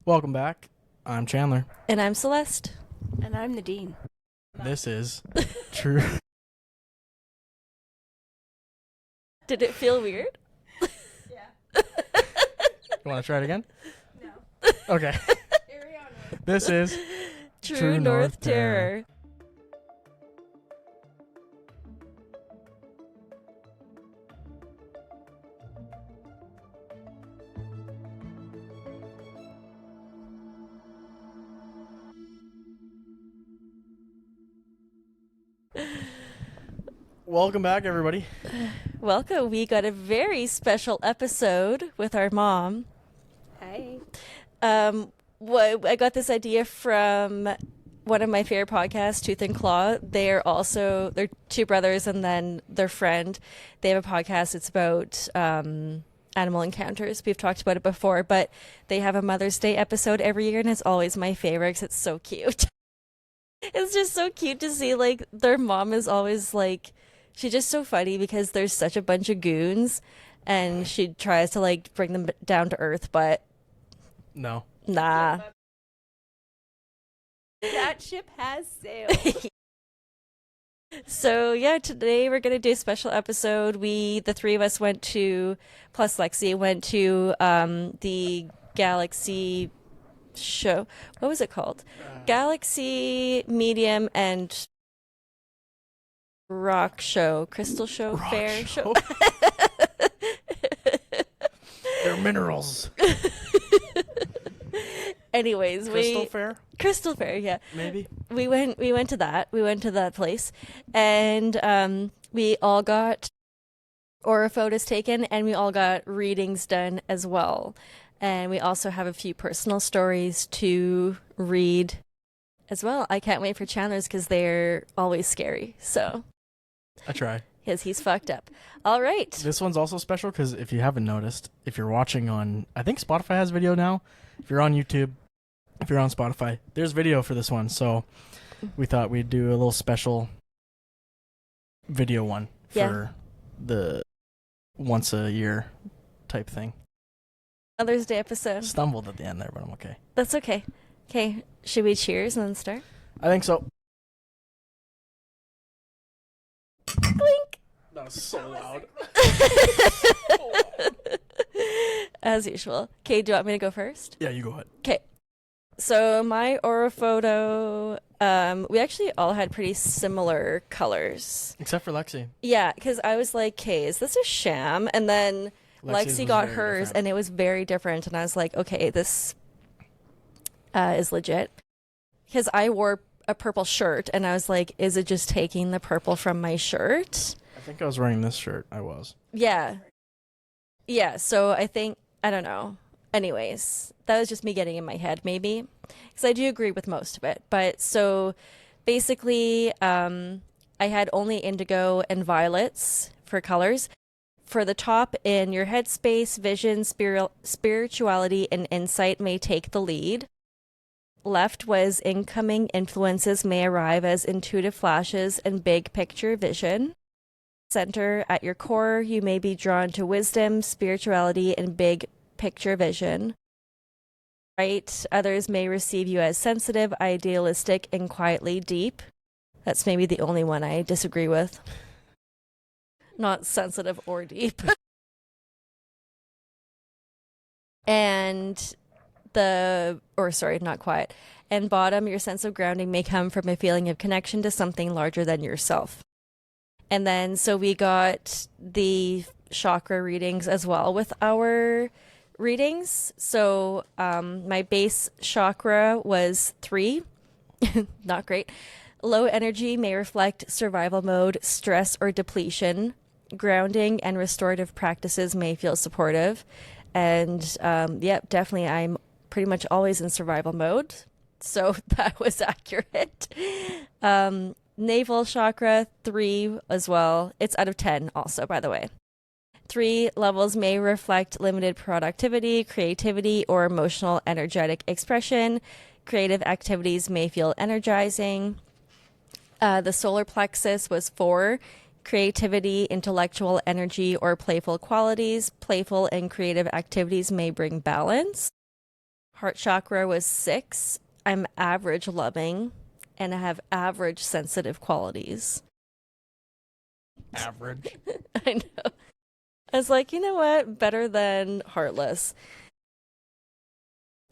Welcome back. I'm Chandler. And I'm Celeste. And I'm Nadine. This is True. Did it feel weird? Yeah. You want to try it again? No. Okay. This is True North Terror. Welcome back, everybody. Welcome. We got a very special episode with our mom. Hi. I got this idea from one of my favorite podcasts, Tooth and Claw. They're two brothers and then their friend. They have a podcast. It's about animal encounters. We've talked about it before, but they have a Mother's Day episode every year, and it's always my favorite because it's so cute. It's just so cute to see, like, their mom is always like, she's just so funny because there's such a bunch of goons, and she tries to, like, bring them down to earth, but No. nah. That ship has sailed. So yeah, today we're gonna do a special episode. The three of us went to, plus Lexi, went to the Galaxy show. What was it called? Galaxy Medium and Rock Show, Crystal Show, Rock Fair show. They're minerals. Anyways, Crystal Fair? yeah. Maybe. We went to that. We went to that place, and we all got aura photos taken, and we all got readings done as well. And we also have a few personal stories to read as well. I can't wait for Chandler's because they're always scary. So I try. because he's fucked up. All right. This one's also special because if you haven't noticed, if you're watching on, I think Spotify has video now. If you're on YouTube, if you're on Spotify, there's video for this one. So we thought we'd do a little special video one for the once a year type thing. Mother's Day episode. Stumbled at the end there, but I'm okay. That's okay. Okay. Should we cheers and then start? I think so. Clink. That was so loud. As usual. Okay, do you want me to go first? Yeah, you go ahead. Okay. So my aura photo, we actually all had pretty similar colors. Except for Lexi. Yeah, because I was like, okay, is this a sham? And then Lexi's Lexi was got very hers, different. and it was very different. And I was like, okay, this is legit. Because I wore a purple shirt, and I was like, is it just taking the purple from my shirt? I think I was wearing this shirt. I was. Yeah. Yeah, so I think, I don't know. Anyways, that was just me getting in my head, maybe. Because I do agree with most of it. But so basically, I had only indigo and violets for colors. For the top, in your headspace, vision, spirituality, and insight may take the lead. Left was incoming influences may arrive as intuitive flashes and big picture vision. Center, at your core, you may be drawn to wisdom, spirituality, and big picture vision. Right, others may receive you as sensitive, idealistic, and quietly deep. That's maybe the only one I disagree with. Not sensitive or deep. And not quiet. And bottom, your sense of grounding may come from a feeling of connection to something larger than yourself. And then, so we got the chakra readings as well with our readings. So my base chakra was 3. Not great. Low energy may reflect survival mode, stress, or depletion. Grounding and restorative practices may feel supportive. And definitely I'm pretty much always in survival mode. So that was accurate. Navel chakra 3 as well. It's out of 10 also, by the way. 3 levels may reflect limited productivity, creativity, or emotional energetic expression. Creative activities may feel energizing. The solar plexus was 4. Creativity, intellectual energy, or playful qualities. Playful and creative activities may bring balance. Heart chakra was 6. I'm average loving, and I have average sensitive qualities. Average. I know. I was like, you know what? Better than heartless.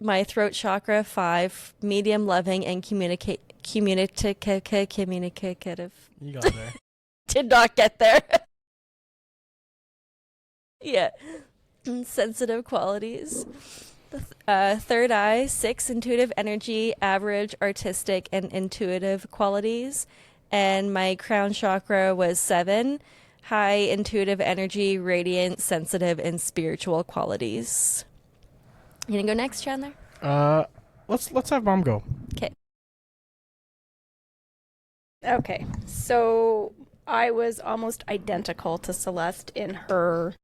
My throat chakra 5, medium loving and communicative. You got there. Did not get there. Yeah. Sensitive qualities. Third eye 6, intuitive energy, average artistic and intuitive qualities. And my crown chakra was 7, high intuitive energy, radiant, sensitive, and spiritual qualities. You gonna go next, Chandler? Let's have Mom go. Okay. Okay, so I was almost identical to Celeste in her,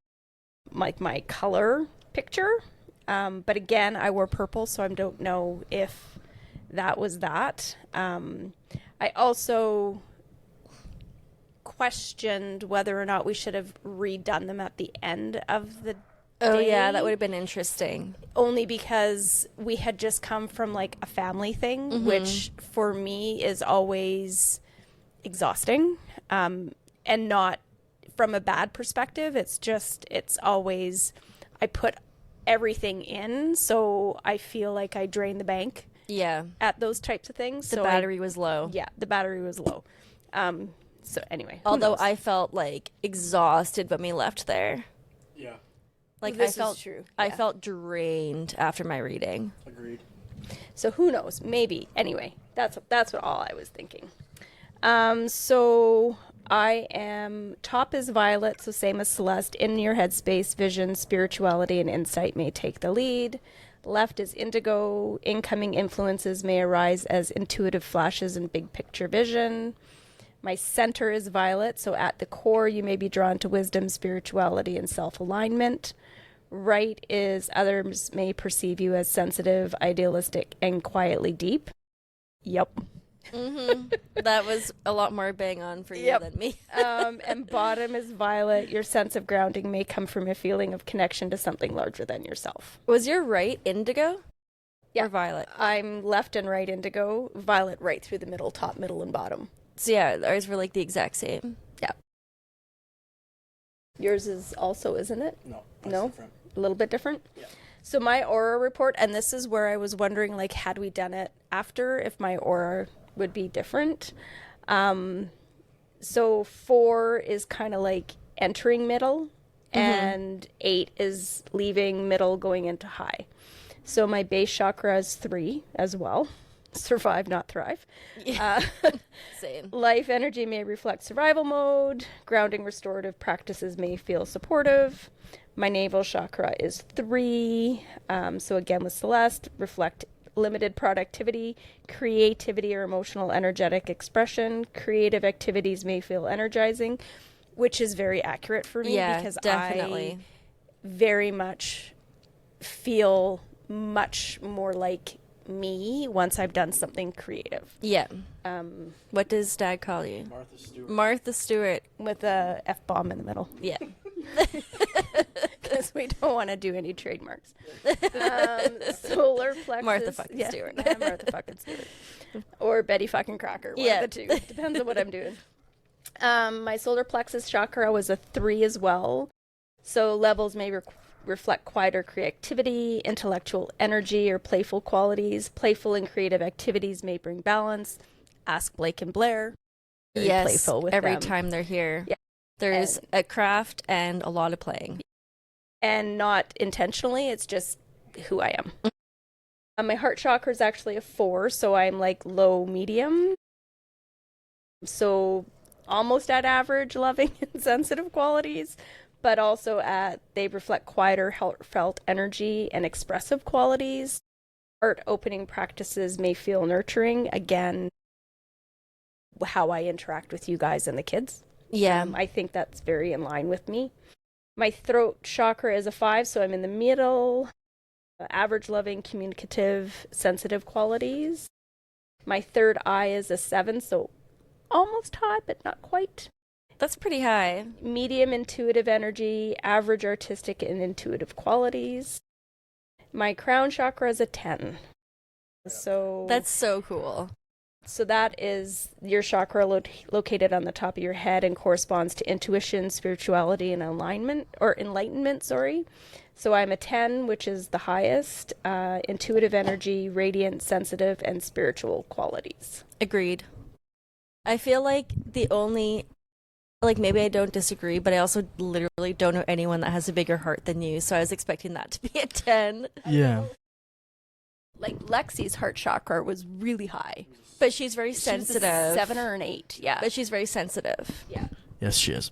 like, my color picture. But again, I wore purple, so I don't know if that was that. I also questioned whether or not we should have redone them at the end of the Oh, day. yeah, that would have been interesting. Only because we had just come from like a family thing, which for me is always exhausting, and not from a bad perspective. It's always, I put everything in, so I feel like I drain the bank Yeah. at those types of things. The So battery was low. yeah, the battery was low. So anyway, who Although knows? I felt like exhausted when we left there. Yeah. Like This I is felt true, I yeah. felt drained after my reading. Agreed. So who knows? Maybe. Anyway, that's what all I was thinking. So I am, top is violet, so same as Celeste. In your headspace, vision, spirituality, and insight may take the lead. Left is indigo. Incoming influences may arise as intuitive flashes and big picture vision. My center is violet, so at the core you may be drawn to wisdom, spirituality, and self-alignment. Right is others may perceive you as sensitive, idealistic, and quietly deep. Yep. That was a lot more bang on for you Yep. than me. And bottom is violet. Your sense of grounding may come from a feeling of connection to something larger than yourself. Was your right indigo? Yeah. Or violet? I'm left and right indigo, violet right through the middle, top, middle, and bottom. So yeah, ours were like the exact same. Yeah. Yours is also, isn't it? No. No? Different. A little bit different? Yeah. So my aura report, and this is where I was wondering, like, had we done it after, if my aura would be different. So 4 is kind of like entering middle, and 8 is leaving middle, going into high. So my base chakra is 3 as well. Survive, not thrive. Same. Life energy may reflect survival mode. Grounding restorative practices may feel supportive. My navel chakra is 3. So again with Celeste, reflect limited productivity, creativity or emotional energetic expression. Creative activities may feel energizing, which is very accurate for me because definitely. I very much feel much more like me once I've done something creative. Yeah. What does Dad call you? Martha Stewart. Martha Stewart. With a F-bomb in the middle. Yeah. Because we don't want to do any trademarks. Solar plexus. Martha fucking Stewart. Martha fucking Stewart. Or Betty fucking Cracker. One Yeah. of the two. Depends on what I'm doing. My solar plexus chakra was a 3 as well. So levels may reflect quieter creativity, intellectual energy, or playful qualities. Playful and creative activities may bring balance. Ask Blake and Blair. Very Yes. playful with Every them. time they're here. Yeah. There's a craft and a lot of playing. And not intentionally, it's just who I am. My heart chakra is actually a 4, so I'm like low medium. So almost at average loving and sensitive qualities, but also they reflect quieter, heartfelt energy and expressive qualities. Heart opening practices may feel nurturing. Again, how I interact with you guys and the kids. Yeah. I think that's very in line with me. My throat chakra is a 5, so I'm in the middle. Average, loving, communicative, sensitive qualities. My third eye is a 7, so almost high, but not quite. That's pretty high. Medium intuitive energy, average artistic and intuitive qualities. My crown chakra is a 10. So That's so cool. So that is your chakra located on the top of your head and corresponds to intuition, spirituality, and enlightenment, sorry. So I'm a 10, which is the highest, intuitive energy, radiant, sensitive, and spiritual qualities. Agreed. I feel like maybe I don't disagree, but I also literally don't know anyone that has a bigger heart than you, so I was expecting that to be a 10. Yeah. Like Lexi's heart chakra was really high. But she's very She was sensitive. a 7 or an 8, yeah. But she's very sensitive. Yeah. Yes, she is.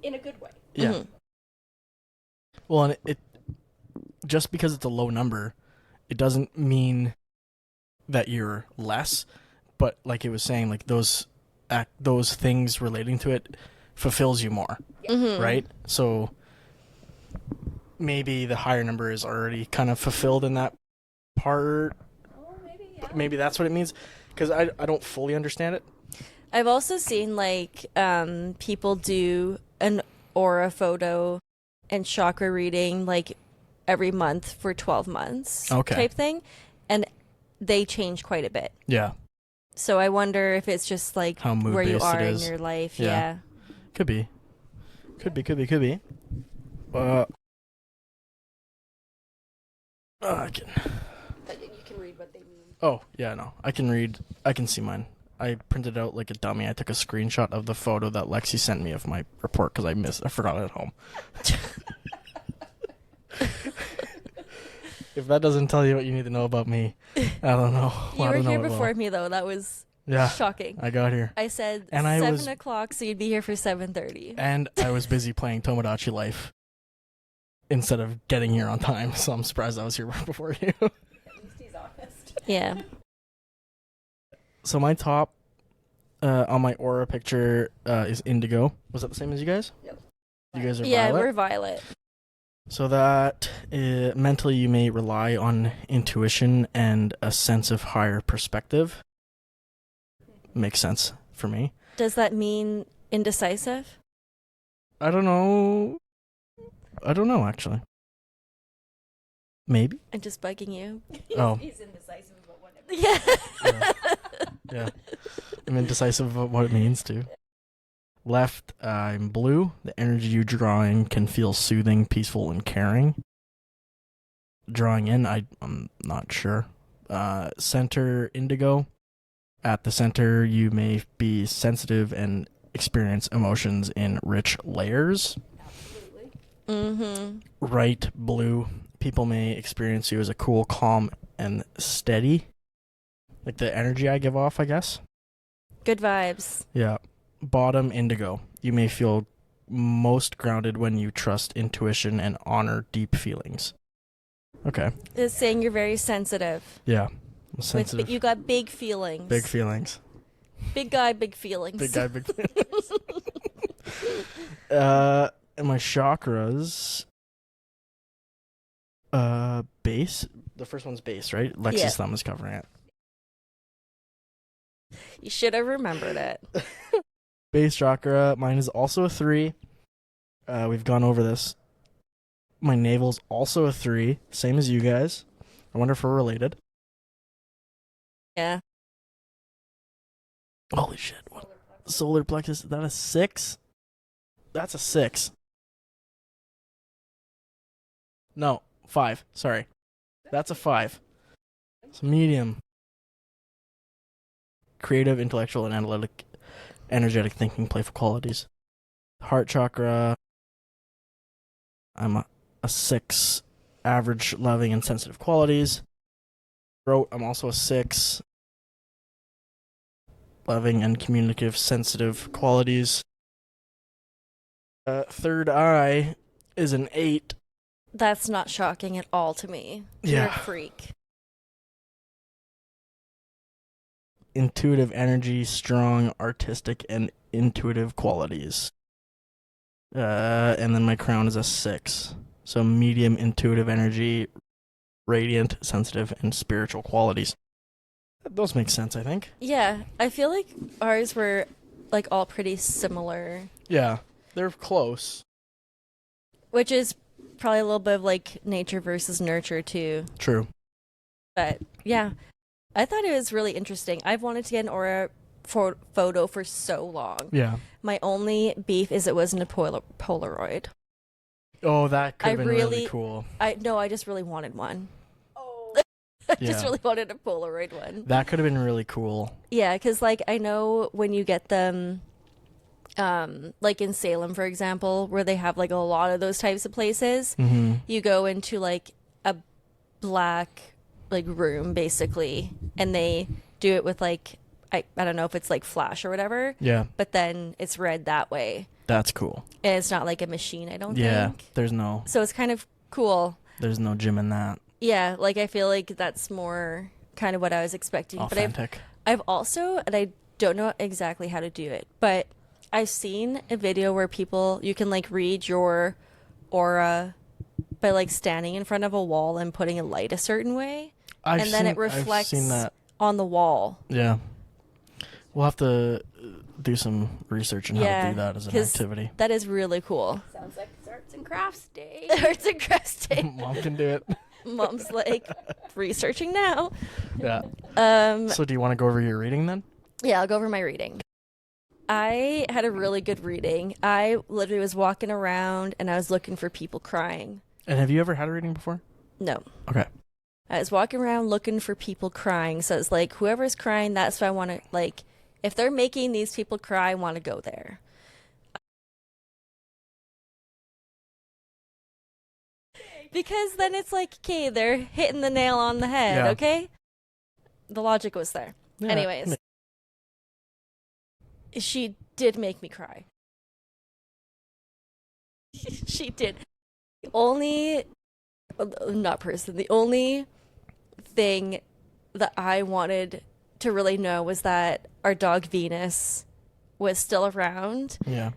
In a good way. Yeah. Mhm. Well, and it just because it's a low number, it doesn't mean that you're less. But like it was saying, like those things relating to it fulfills you more, Mhm. right? So maybe the higher number is already kind of fulfilled in that part. Oh, maybe, yeah. Maybe that's what it means, because I don't fully understand it. I've also seen people do an aura photo and chakra reading like every month for 12 months type thing, and they change quite a bit. Yeah. So I wonder if it's just like How where you mood-based are it in is. your life. Yeah. Could be. I can. But you can read what they mean. Oh, yeah, no. I can see mine. I printed out like a dummy. I took a screenshot of the photo that Lexi sent me of my report because I forgot it at home. If that doesn't tell you what you need to know about me, I don't know. You were here before me though. That was shocking. I got here. I said And 7:00, so you'd be here for 7:30. And I was busy playing Tomodachi Life instead of getting here on time, so I'm surprised I was here before you. At least he's honest. Yeah. So my top on my aura picture is indigo. Was that the same as you guys? No. You guys are Yeah, violet? we're violet. So that mentally you may rely on intuition and a sense of higher perspective. Makes sense for me. Does that mean indecisive? I don't know, actually. Maybe? I'm just bugging you. Oh. He's indecisive about whatever. Yeah. Yeah. I'm indecisive about what it means to. Left, I'm blue. The energy you draw in can feel soothing, peaceful, and caring. Drawing in, I'm not sure. Center, indigo. At the center, you may be sensitive and experience emotions in rich layers. Absolutely. Mm-hmm. Right, blue. People may experience you as a cool, calm, and steady. Like the energy I give off, I guess. Good vibes. Yeah. Bottom, indigo. You may feel most grounded when you trust intuition and honor deep feelings. Okay. It's saying you're very sensitive. Yeah. I'm sensitive. You got big feelings. Big feelings. Big guy, big feelings. Big guy, big feelings. And my chakras. Base. The first one's base, right? Lexi's thumb is covering it. You should have remembered it. Base chakra. Mine is also a 3. We've gone over this. My navel's also a 3, same as you guys. I wonder if we're related. Yeah. Holy shit. What? Solar plexus, is that a 6? That's a 6. No, 5. Sorry. That's a 5. It's medium. Creative, intellectual, and analytic, energetic thinking, playful qualities. Heart chakra. I'm a 6. Average, loving, and sensitive qualities. Throat, I'm also a 6. Loving and communicative, sensitive qualities. Third eye is an 8. That's not shocking at all to me. You're a Yeah. freak. Intuitive energy, strong, artistic, and intuitive qualities. And then my crown is a 6. So medium, intuitive energy, radiant, sensitive, and spiritual qualities. Those make sense, I think. Yeah, I feel like ours were like all pretty similar, Yeah, they're close. which is probably a little bit of like nature versus nurture too. True. But yeah, I thought it was really interesting. I've wanted to get an aura photo for so long. Yeah. My only beef is it wasn't a Polaroid. Oh, that could have been really really- cool. I just really wanted one. Oh, I just Yeah. really wanted a Polaroid one. That could have been really cool. Yeah, because like I know when you get them, like in Salem, for example, where they have like a lot of those types of places, Mm-hmm. you go into like a black like room basically, and they do it with like I don't know if it's like flash or whatever, Yeah, but then it's read that way, that's cool. and it's not like a machine. I don't Yeah, think. there's no So it's kind of cool. gym in that. Yeah, like I feel like that's more kind of what I was expecting. But Authentic. I've also, and I don't know exactly how to do it, but I've seen a video where you can like read your aura by like standing in front of a wall and putting a light a certain way, and then it reflects I've seen that. on the wall. Yeah. We'll have to do some research on how to do that as an 'cause activity. That is really cool. sounds like arts and crafts day. Arts and crafts day. Mom can do it. Mom's like researching now. Yeah. So do you want to go over your reading then? Yeah, I'll go over my reading. I had a really good reading. I literally was walking around and I was looking for people crying. And have you ever had a reading before? No. Okay. I was walking around looking for people crying. So it's like, whoever's crying, that's what I want to, like, if they're making these people cry, I want to go there. Because then it's like, okay, they're hitting the nail on the head, Yeah. okay? The logic was there. Yeah. Anyways, she did make me cry. She did. The only thing that I wanted to really know was that our dog Venus was still around. Yeah.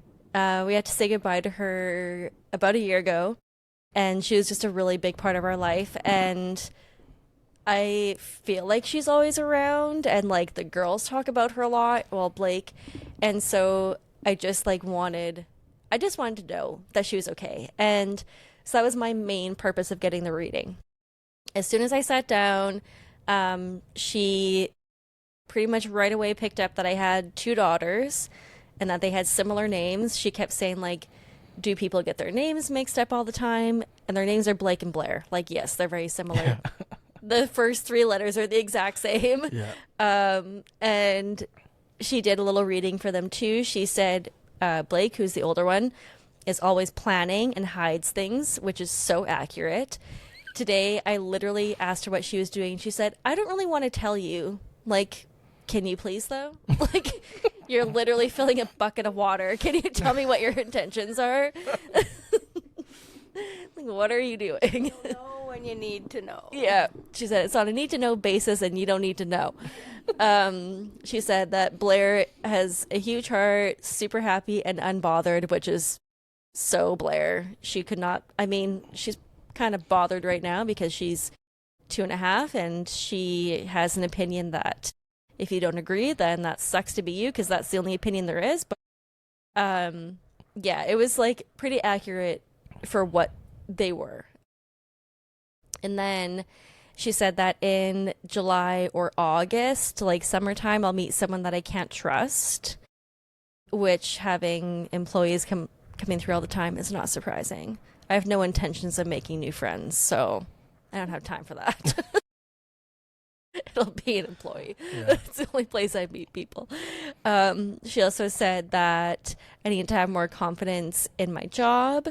We had to say goodbye to her about a year ago, and she was just a really big part of our life. And I feel like she's always around, and like the girls talk about her a lot. Well, Blake, and so I just wanted to know that she was okay, and so that was my main purpose of getting the reading. As soon as I sat down, she pretty much right away picked up that I had 2 daughters and that they had similar names. She kept saying, like, do people get their names mixed up all the time? And their names are Blake and Blair. Like, yes, they're very similar. The first 3 letters are the exact same. Yeah. And she did a little reading for them too. She said, Blake, who's the older one, is always planning and hides things, which is so accurate. Today, I literally asked her what she was doing. She said, I don't really want to tell you. Like, can you please, though? Like, you're literally filling a bucket of water. Can you tell me what your intentions are? Like, what are you doing? You know when you need to know. Yeah. She said, it's on a need-to-know basis, and you don't need to know. She said that Blair has a huge heart, super happy and unbothered, which is so Blair. She could not, I mean, she's kind of bothered right now because she's 2.5, and she has an opinion that if you don't agree, then that sucks to be you, because that's the only opinion there is. But yeah, it was like pretty accurate for what they were. And then she said that in July or August, like summertime, I'll meet someone that I can't trust, which having employees coming through all the time is not surprising. I have no intentions of making new friends, so I don't have time for that. It'll be an employee. Yeah. It's the only place I meet people. She also said that I need to have more confidence in my job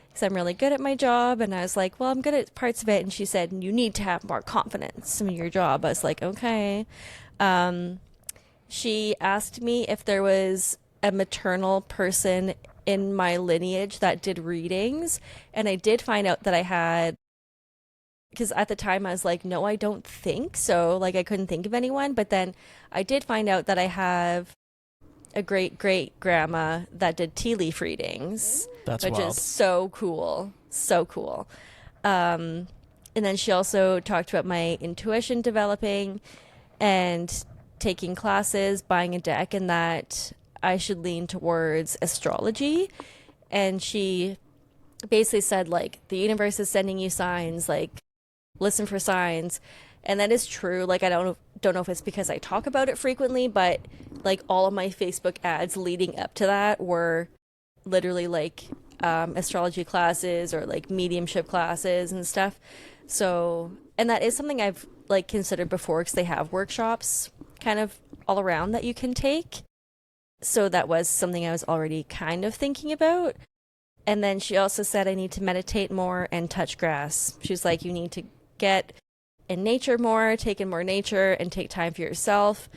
because I'm really good at my job. And I was like, well, I'm good at parts of it. And she said, you need to have more confidence in your job. I was like, okay. She asked me if there was a maternal person in my lineage that did readings. And I did find out that I had, because at the time I was like, no, I don't think so. Like, I couldn't think of anyone. But then I did find out that I have a great-great-grandma that did tea leaf readings. That's which wild. is so cool. So cool. And then she also talked about my intuition developing and taking classes, buying a deck, and that I should lean towards astrology. And she basically said like the universe is sending you signs, like listen for signs. And that is true. Like I don't know if it's because I talk about it frequently, but like all of my Facebook ads leading up to that were literally like astrology classes or like mediumship classes and stuff. So, and that is something I've like considered before because they have workshops kind of all around that you can take. So that was something I was already kind of thinking about. And then she also said I need to meditate more and touch grass. She was like, you need to get in nature more, take in more nature, and take time for yourself.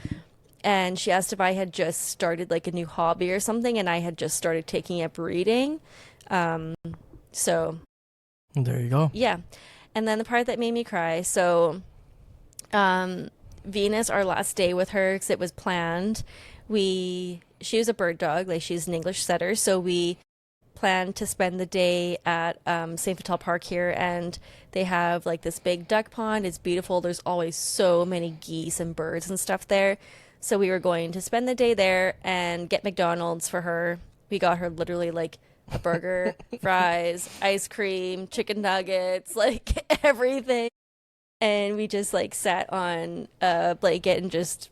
And she asked if I had just started like a new hobby or something, and I had just started taking up reading. So there you go. Yeah. And then the part that made me cry. So Venus, our last day with her, because it was planned, she was a bird dog, like she's an English setter, so we planned to spend the day at St. Vital Park here, and they have like this big duck pond. It's beautiful. There's always so many geese and birds and stuff there. So we were going to spend the day there and get McDonald's for her. We got her literally like a burger, fries, ice cream, chicken nuggets, like everything. And we just like sat on a blanket and just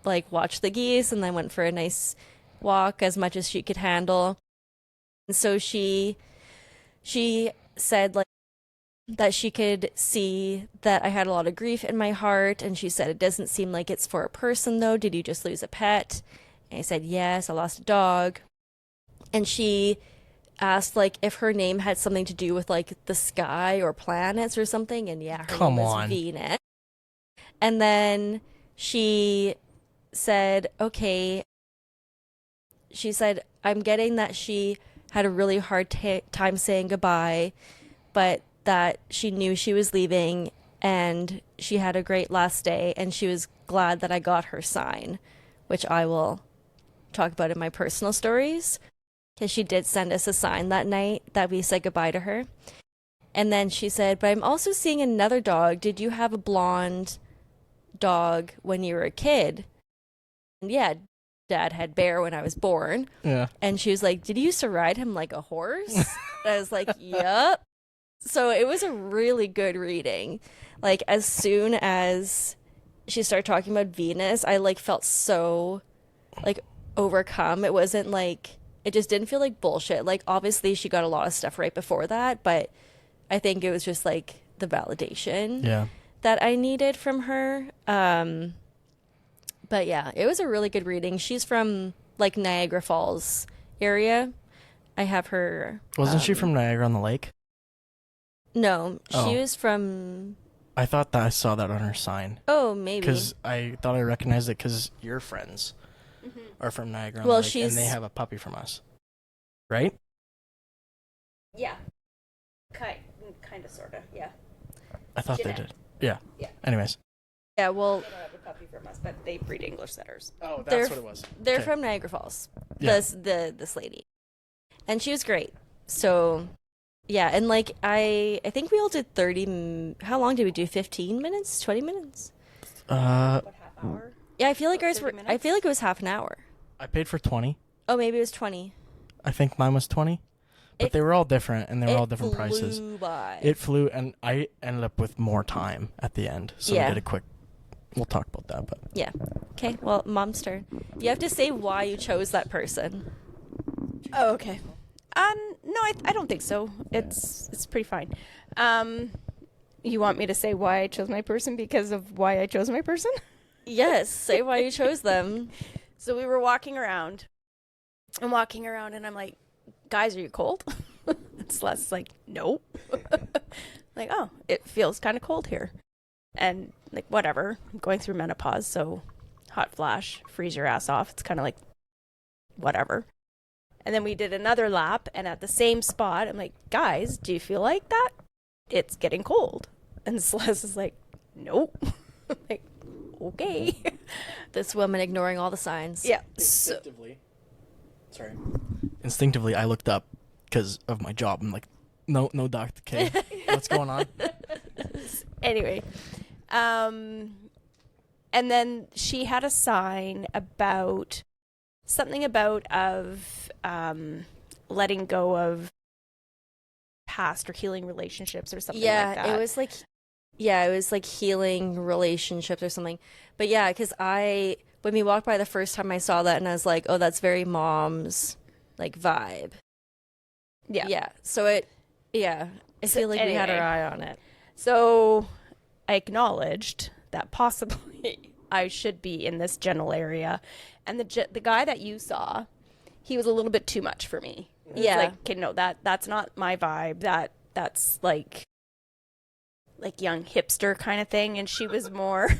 like watched the geese, and then went for a nice walk as much as she could handle. And so she said like that she could see that I had a lot of grief in my heart, and she said it doesn't seem like it's for a person though. Did you just lose a pet? And I said yes, I lost a dog. And she asked like if her name had something to do with like the sky or planets or something, and yeah, her name was Venus. And then she said, okay, she said, I'm getting that she had a really hard time saying goodbye, but that she knew she was leaving and she had a great last day, and she was glad that I got her sign, which I will talk about in my personal stories, because she did send us a sign that night that we said goodbye to her. And then she said, but I'm also seeing another dog. Did you have a blonde dog when you were a kid? And yeah, Dad had Bear when I was born. Yeah. And she was like, did you used to ride him like a horse? And I was like, yep. So it was a really good reading. Like as soon as she started talking about Venus, I like felt so like overcome. It wasn't like, it just didn't feel like bullshit. Like obviously she got a lot of stuff right before that, but I think it was just like the validation that I needed from her. But yeah, it was a really good reading. She's from like Niagara Falls area. I have her. Wasn't she from Niagara on the Lake? No, she was from. I thought that I saw that on her sign. Oh, maybe. Because I thought I recognized it because your friends are from Niagara on the Lake, and they have a puppy from us, right? Yeah. Kind of, sort of, yeah. I thought Jeanette. they did. Yeah. Yeah. Anyways. Yeah, well. They don't have a puppy from us, but they breed English setters. Oh, that's what it was. They're Okay. from Niagara Falls. Yeah. This lady. And she was great. So, yeah, and like I think we all did 30. How long did we do? 15 minutes? 20 minutes? What, half hour? Yeah, I feel like ours 30 were. minutes? I feel like it was half an hour. I paid for 20. Oh, maybe it was 20. I think mine was 20. But they were all different, and they were all different It prices. flew by. It flew, and I ended up with more time at the end. So we did a quick. We'll talk about that, but Yeah. Okay. Well, Mom's turn. You have to say why you chose that person. Oh, okay. No, I don't think so. It's pretty fine. You want me to say why I chose my person because of why I chose my person? Yes. Say why you chose them. So we were walking around, and I'm like, guys, are you cold? And Celeste's like, no. Like, oh, it feels kind of cold here. And like, whatever, I'm going through menopause, so hot flash, freeze your ass off. It's kind of like, whatever. And then we did another lap, and at the same spot, I'm like, guys, do you feel like that? It's getting cold. And Celeste is like, nope. I'm like, okay. This woman ignoring all the signs. Yeah. Instinctively, I looked up because of my job. I'm like, no, Dr. K. What's going on? Anyway, and then she had a sign about something about letting go of past or healing relationships or something Yeah, like that. it was like healing relationships or something. But yeah, because when we walked by the first time, I saw that and I was like, oh, that's very mom's like vibe. Yeah. Yeah. So I feel like we had our anyway. eye on it. So I acknowledged that possibly I should be in this general area. And the guy that you saw, he was a little bit too much for me. Yeah. Like, okay, no, that's not my vibe. That's like young hipster kind of thing. And she was more,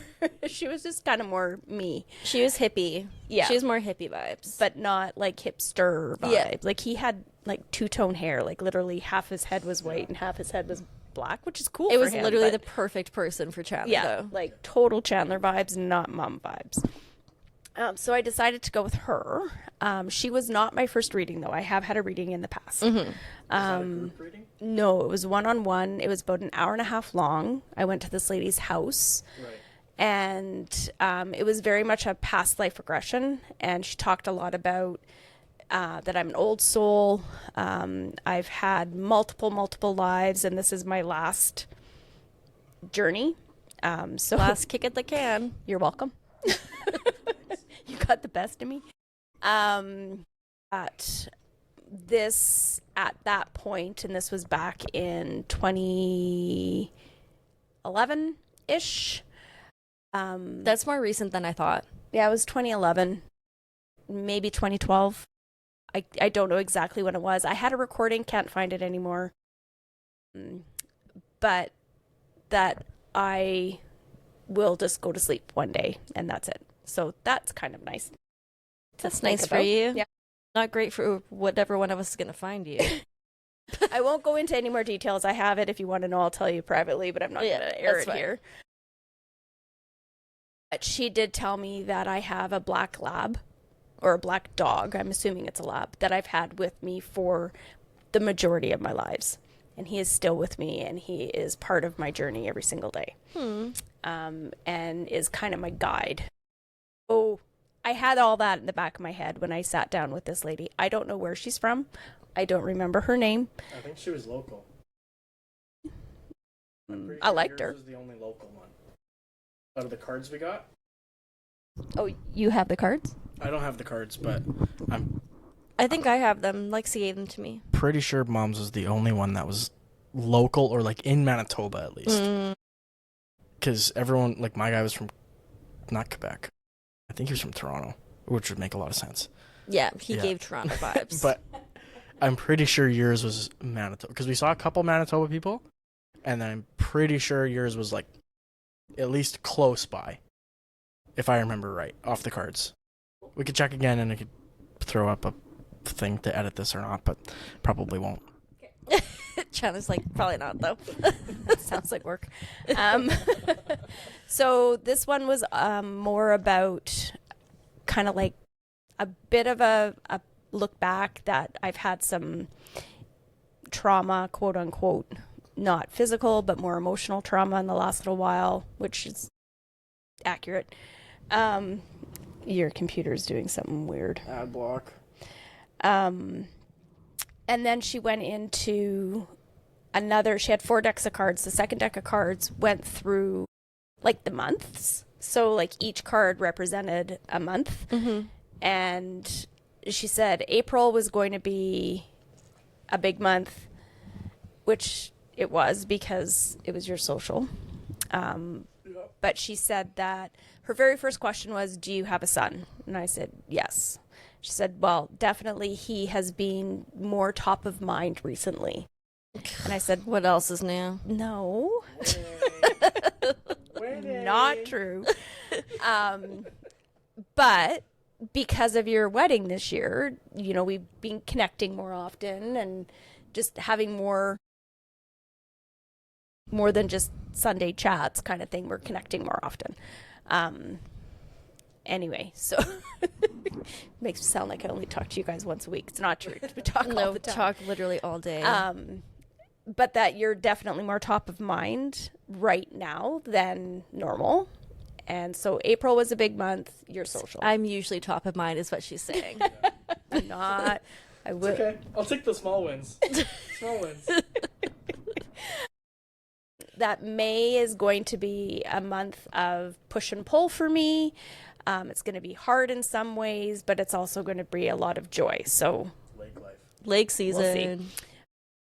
she was just kind of more me. She was hippie. Yeah. She was more hippie vibes. But not like hipster vibe. Yeah. Like he had like two-tone hair. Like literally half his head was white and half his head was black, which is cool it for was him, literally but the perfect person for Chandler, yeah, though. like total Chandler vibes, not mom vibes. So I decided to go with her. She was not my first reading, though. I have had a reading in the past. Is that a group reading? No, it was one-on-one. It was about an hour and a half long. I went to this lady's house. Right. And it was very much a past life regression. And she talked a lot about that I'm an old soul. I've had multiple lives, and this is my last journey. So Last kick at the can. you're welcome. You got the best of me. At that point, and this was back in 2011-ish. That's more recent than I thought. Yeah, it was 2011, maybe 2012. I don't know exactly when it was. I had a recording, can't find it anymore. But that I will just go to sleep one day, and that's it. So that's kind of nice. That's nice for you. Yeah. Not great for whatever one of us is going to find you. I won't go into any more details. I have it. If you want to know, I'll tell you privately, but I'm not going to air it here. But she did tell me that I have a black lab, or a black dog, I'm assuming it's a lab, that I've had with me for the majority of my lives. And he is still with me, and he is part of my journey every single day. And is kind of my guide. Oh, I had all that in the back of my head when I sat down with this lady. I don't know where she's from. I don't remember her name. I think she was local. I liked her. Yours was the only local one. Out of the cards we got? Oh, you have the cards? I don't have the cards, but I'm I think I have them. Lexi gave them to me. pretty sure Mom's was the only one that was local, or like in Manitoba at least. Because everyone, like my guy was from, not Quebec. I think he was from Toronto, which would make a lot of sense. Yeah, he Yeah. gave Toronto vibes. But I'm pretty sure yours was Manitoba, because we saw a couple Manitoba people, and then I'm pretty sure yours was like at least close by, if I remember right, off the cards. We could check again, and I could throw up a thing to edit this or not, but probably won't. Chandler's like, probably not, though. Sounds like work. So this one was more about kind of like a bit of a look back that I've had some trauma, quote unquote, not physical, but more emotional trauma in the last little while, which is accurate. Your computer's doing something weird. Ad block. And then she went into she had 4 decks of cards. The second deck of cards went through like the months. So like each card represented a month. And she said April was going to be a big month, which it was because it was your social. But she said that her very first question was, do you have a son? And I said, yes. She said, well, definitely he has been more top of mind recently. And I said, What else is new? no, not true. But because of your wedding this year, you know, we've been connecting more often and just having more than just Sunday chats kind of thing. We're connecting more often. Anyway, so makes me sound like I only talk to you guys once a week. It's not true. We talk all the time. Talk literally all day. But that you're definitely more top of mind right now than normal. And so April was a big month. You're social. I'm usually top of mind, is what she's saying. Not. I would. Okay, I'll take the small wins. Small wins. that May is going to be a month of push and pull for me. It's going to be hard in some ways, but it's also going to be a lot of joy. So Lake life. Lake season. We'll see.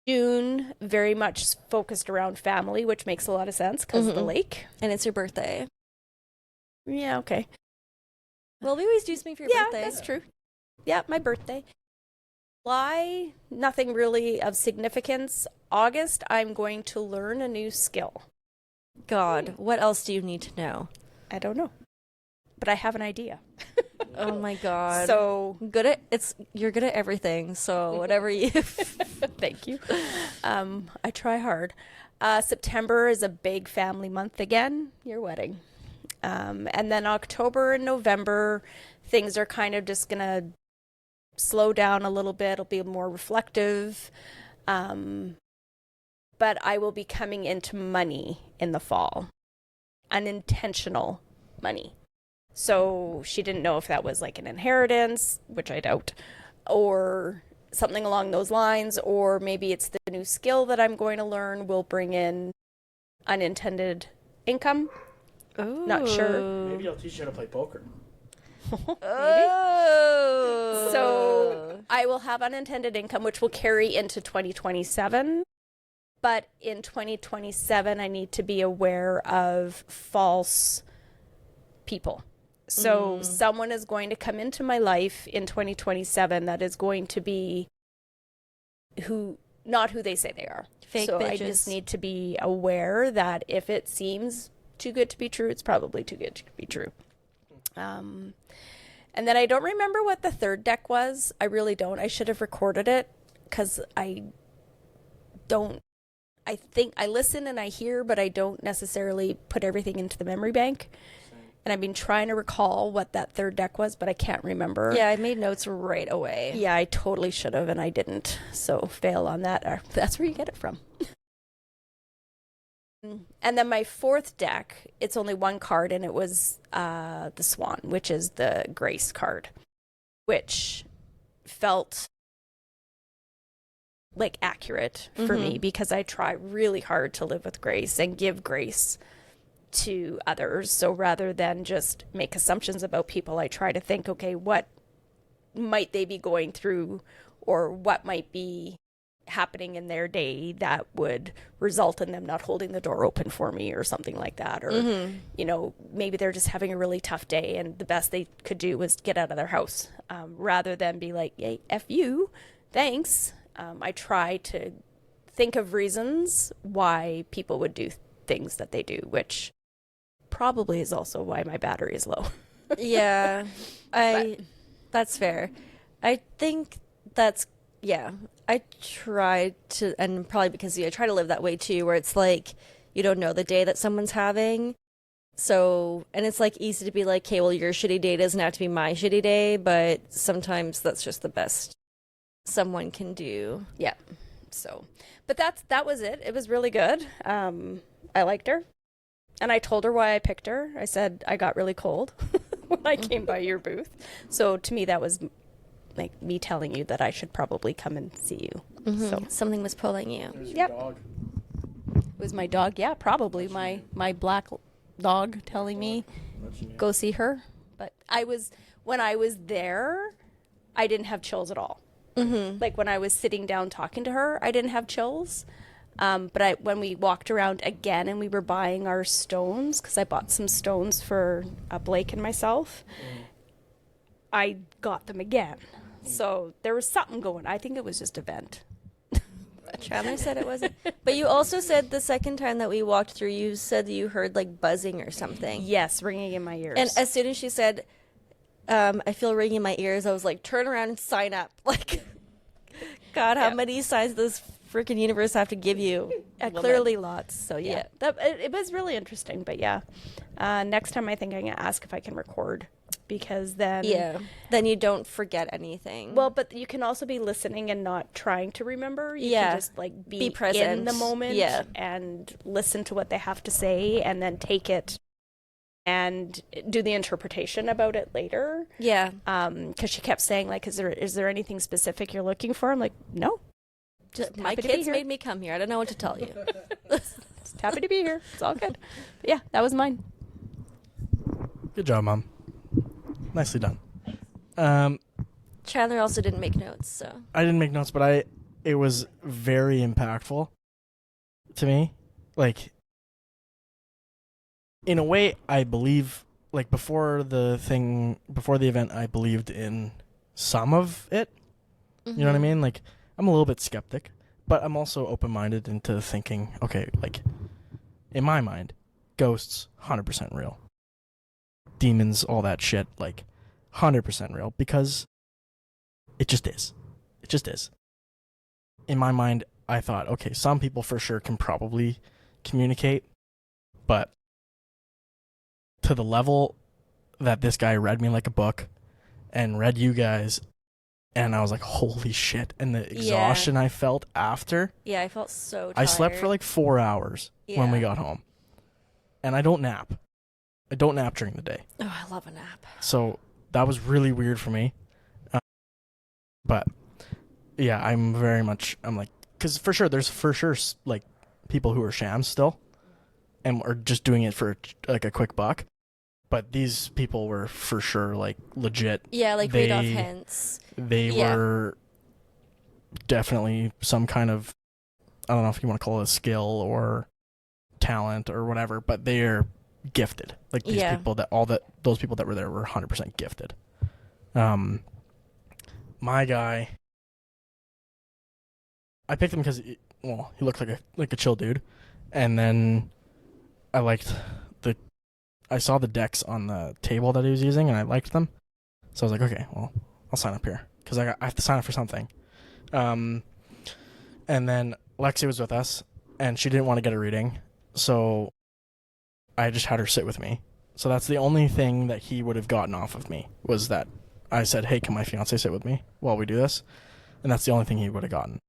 June, very much focused around family, which makes a lot of sense because of the lake. And it's your birthday. Yeah, okay. Well, we always do something for your birthday. Yeah, that's true. Yeah, my birthday. July, nothing really of significance. August, I'm going to learn a new skill. God, what else do you need to know? I don't know, but I have an idea. Oh my God. So you're good at everything. So whatever you. Thank you. I try hard. September is a big family month again. Your wedding. And then October and November, things are kind of just gonna slow down a little bit. It'll be more reflective. But I will be coming into money in the fall. Unintentional money. So she didn't know if that was like an inheritance, which I doubt, or something along those lines, or maybe it's the new skill that I'm going to learn will bring in unintended income. Ooh. Not sure. Maybe I'll teach you how to play poker. Oh. So I will have unintended income, which will carry into 2027. But in 2027, I need to be aware of false people. So someone is going to come into my life in 2027 that is going to be not who they say they are. Fake so bitches. I just need to be aware that if it seems too good to be true, it's probably too good to be true. And then I don't remember what the third deck was. I really don't. I should have recorded it because I think I listen and I hear, but I don't necessarily put everything into the memory bank. And I've been trying to recall what that third deck was, but I can't remember. Yeah, I made notes right away. Yeah, I totally should have, and I didn't. So fail on that. That's where you get it from. And then my fourth deck, it's only one card, and it was the Swan, which is the Grace card, which felt like accurate for me because I try really hard to live with grace and give grace to others. So rather than just make assumptions about people, I try to think, okay, what might they be going through, or what might be happening in their day that would result in them not holding the door open for me or something like that. Or, you know, maybe they're just having a really tough day and the best they could do was get out of their house, rather than be like, hey, F you, thanks. I try to think of reasons why people would do things that they do, which probably is also why my battery is low. Yeah, that's fair. I think that's, yeah, I try to, and probably because I try to live that way too, where it's like, you don't know the day that someone's having. So, and it's like easy to be like, okay, well, your shitty day doesn't have to be my shitty day, but sometimes that's just the best someone can do. Yeah. So, but that was it. It was really good. I liked her. And I told her why I picked her. I said I got really cold when I came by your booth. So to me, that was like me telling you that I should probably come and see you. So Something was pulling you. There's your Yep. dog. it was my dog. Yeah, probably my black dog telling me go see her. But when I was there, I didn't have chills at all. Like when I was sitting down talking to her, I didn't have chills. But when we walked around again and we were buying our stones, because I bought some stones for Blake and myself, I got them again. So there was something going. I think it was just a vent. Chandler said it wasn't. But you also said the second time that we walked through, you said that you heard like buzzing or something. Yes, ringing in my ears. And as soon as she said, I feel ringing in my ears, I was like, turn around and sign up. Like, God, how many signs does this freaking universe have to give you? Clearly lots. So yeah. It was really interesting. But yeah, next time I think I'm going to ask if I can record, because then you don't forget anything. Well, but you can also be listening and not trying to remember. You can just like be present in the moment and listen to what they have to say and then take it and do the interpretation about it later. Yeah. Because she kept saying like, is there anything specific you're looking for? I'm like, no. My kids made me come here. I don't know what to tell you. Just happy to be here. It's all good. But yeah, that was mine. Good job, Mom. Nicely done. Chandler also didn't make notes, so. I didn't make notes, but it was very impactful to me. Like, in a way, I believe, like, before the event, I believed in some of it. Mm-hmm. You know what I mean? Like, I'm a little bit skeptic, but I'm also open-minded into thinking, okay, like, in my mind, ghosts, 100% real. Demons, all that shit, like, 100% real, because it just is. It just is. In my mind, I thought, okay, some people for sure can probably communicate, but to the level that this guy read me like a book and read you guys, and I was like, holy shit. And the exhaustion I felt after. Yeah, I felt so tired. I slept for like 4 hours when we got home. And I don't nap. I don't nap during the day. Oh, I love a nap. So that was really weird for me. But yeah, I'm like, because for sure, there's like people who are shams still and are just doing it for like a quick buck. But these people were for sure like legit. Yeah, like read off hints. They were definitely some kind of, I don't know if you want to call it a skill or talent or whatever, but they're gifted. Like these people those people that were there were 100% gifted. My guy, I picked him because he looked like a chill dude, and then I saw the decks on the table that he was using, and I liked them, so I was like, okay, well, I'll sign up here because I have to sign up for something. And then Lexi was with us, and she didn't want to get a reading, so I just had her sit with me. So that's the only thing that he would have gotten off of me, was that I said, hey, can my fiance sit with me while we do this? And that's the only thing he would have gotten.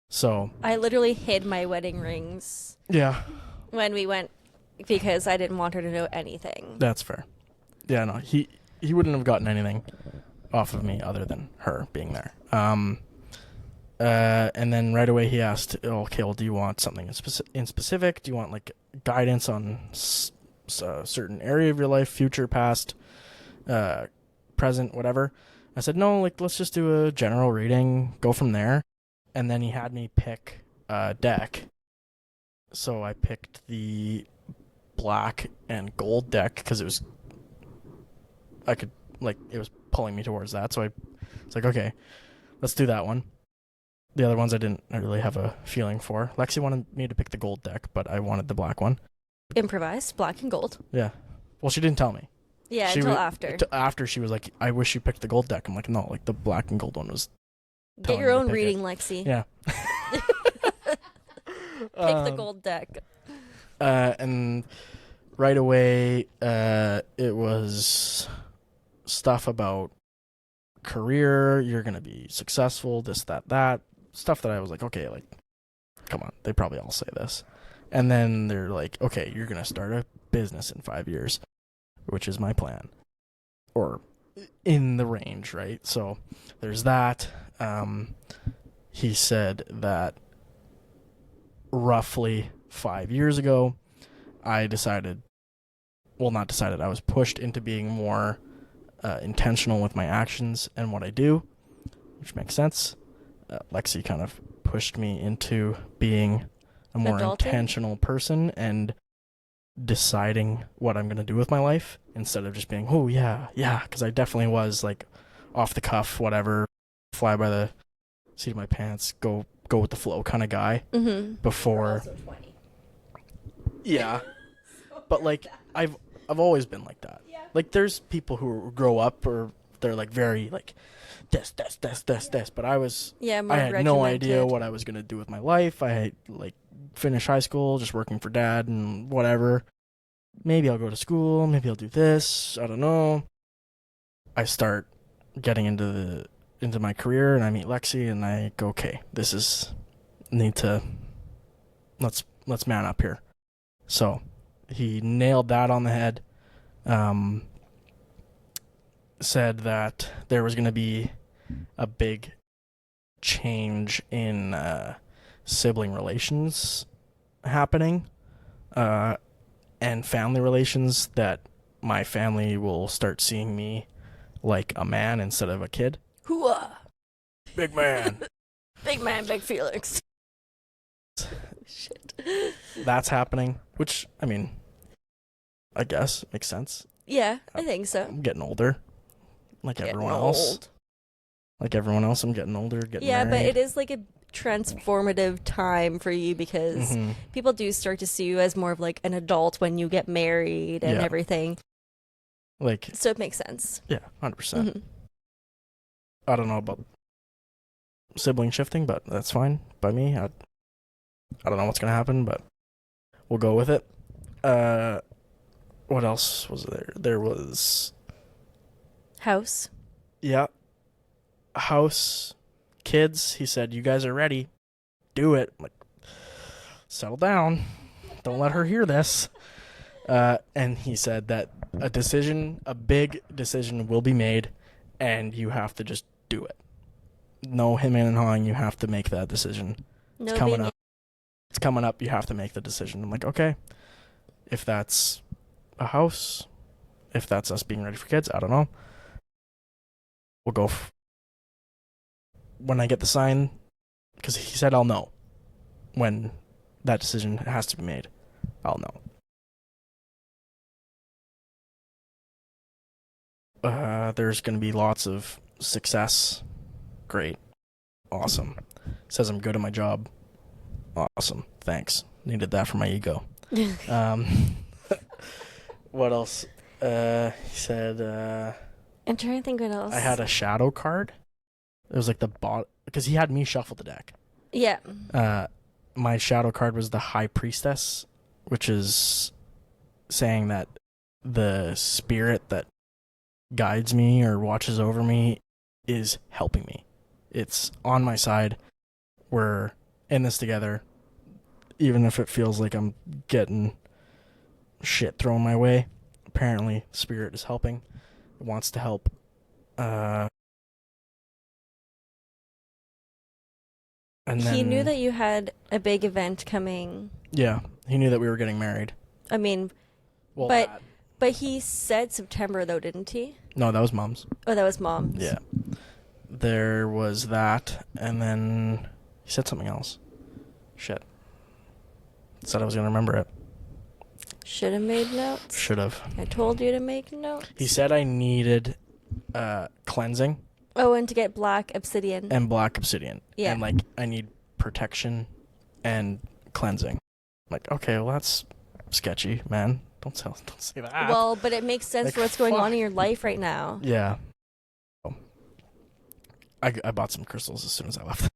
So I literally hid my wedding rings. Yeah. When we went, because I didn't want her to know anything. That's fair. Yeah, no, he wouldn't have gotten anything off of me other than her being there. And then right away he asked, okay, well, do you want something in specific? Do you want like guidance on a certain area of your life, future, past, present, whatever? I said, no, like, let's just do a general reading, go from there. And then he had me pick a deck. So I picked the black and gold deck because it was pulling me towards that. So it's like, okay, let's do that one. The other ones I didn't really have a feeling for. Lexi wanted me to pick the gold deck, but I wanted the black one. Improvised, black and gold. Yeah. Well, she didn't tell me. Yeah, until after. After she was like, I wish you picked the gold deck. I'm like, no, like the black and gold one was. Get your own reading, Lexi. Yeah. Pick the gold deck. And right away, it was stuff about career. You're gonna be successful. This, that. Stuff that I was like, okay, like, come on. They probably all say this. And then they're like, okay, you're gonna start a business in 5 years, which is my plan, or in the range, right? So there's that. He said that roughly 5 years ago, I was pushed into being more intentional with my actions and what I do, which makes sense. Lexi kind of pushed me into being a more intentional person and deciding what I'm going to do with my life instead of just being, oh, yeah, because I definitely was like off the cuff, whatever, fly by the seat of my pants, go with the flow kind of guy before. Also 20. Yeah. But like I've always been like that. Yeah. Like there's people who grow up or they're like very like this, but I had no idea what I was going to do with my life. I had like finished high school, just working for dad and whatever. Maybe I'll go to school, maybe I'll do this, I don't know. I start getting into my career and I meet Lexi and I go, okay, let's man up here. So he nailed that on the head. Said that there was going to be a big change in sibling relations happening. and family relations, that my family will start seeing me like a man instead of a kid. Hooah! Big man. Big man, big feelings. Shit. That's happening, which, I mean, I guess makes sense. Yeah, I think so. I'm getting older, like Getting everyone else. old. Like everyone else, I'm getting older, getting Yeah, but married. it is like a transformative time for you because people do start to see you as more of like an adult when you get married and Yeah. everything. Like, So it makes sense. yeah, 100%. Mhm. I don't know about sibling shifting, but that's fine by me. I don't know what's gonna happen, but we'll go with it. What else was there? There was House. house, kids. He said, "You guys are ready. Do it." I'm like, settle down. Don't let her hear this. And he said that a big decision will be made, and you have to just do it. No hemming and hawing. You have to make that decision. No It's coming being- up. It's coming up. You have to make the decision. I'm like, okay. If that's a house, if that's us being ready for kids, I don't know. We'll go when I get the sign, because he said I'll know when that decision has to be made. I'll know. There's going to be lots of success. Great. Awesome. Says I'm good at my job. Awesome. Thanks. Needed that for my ego. What else? He said I'm trying to think what else. I had a shadow card. It was like the bot, because he had me shuffle the deck. Yeah. My shadow card was the High Priestess, which is saying that the spirit that guides me or watches over me is helping me. It's on my side. We're in this together. Even if it feels like I'm getting shit thrown my way, apparently spirit is helping. It wants to help. And then He knew that you had a big event coming. Yeah, he knew that we were getting married. I mean, Well, But- but he said September though, didn't he? no, that was Mom's. Oh, that was Mom's. Yeah. There was that, and then he said something else. Shit. Said I was gonna remember it. Should have made notes. Should have. I told you to make notes. He said I needed cleansing Oh, and to get black obsidian. and black obsidian. Yeah. And like I need protection and cleansing. I'm like, okay, well that's sketchy, man. Don't say that. Well, but it makes sense Like, for what's going on fuck. in your life right now. Yeah. I bought some crystals as soon as I left.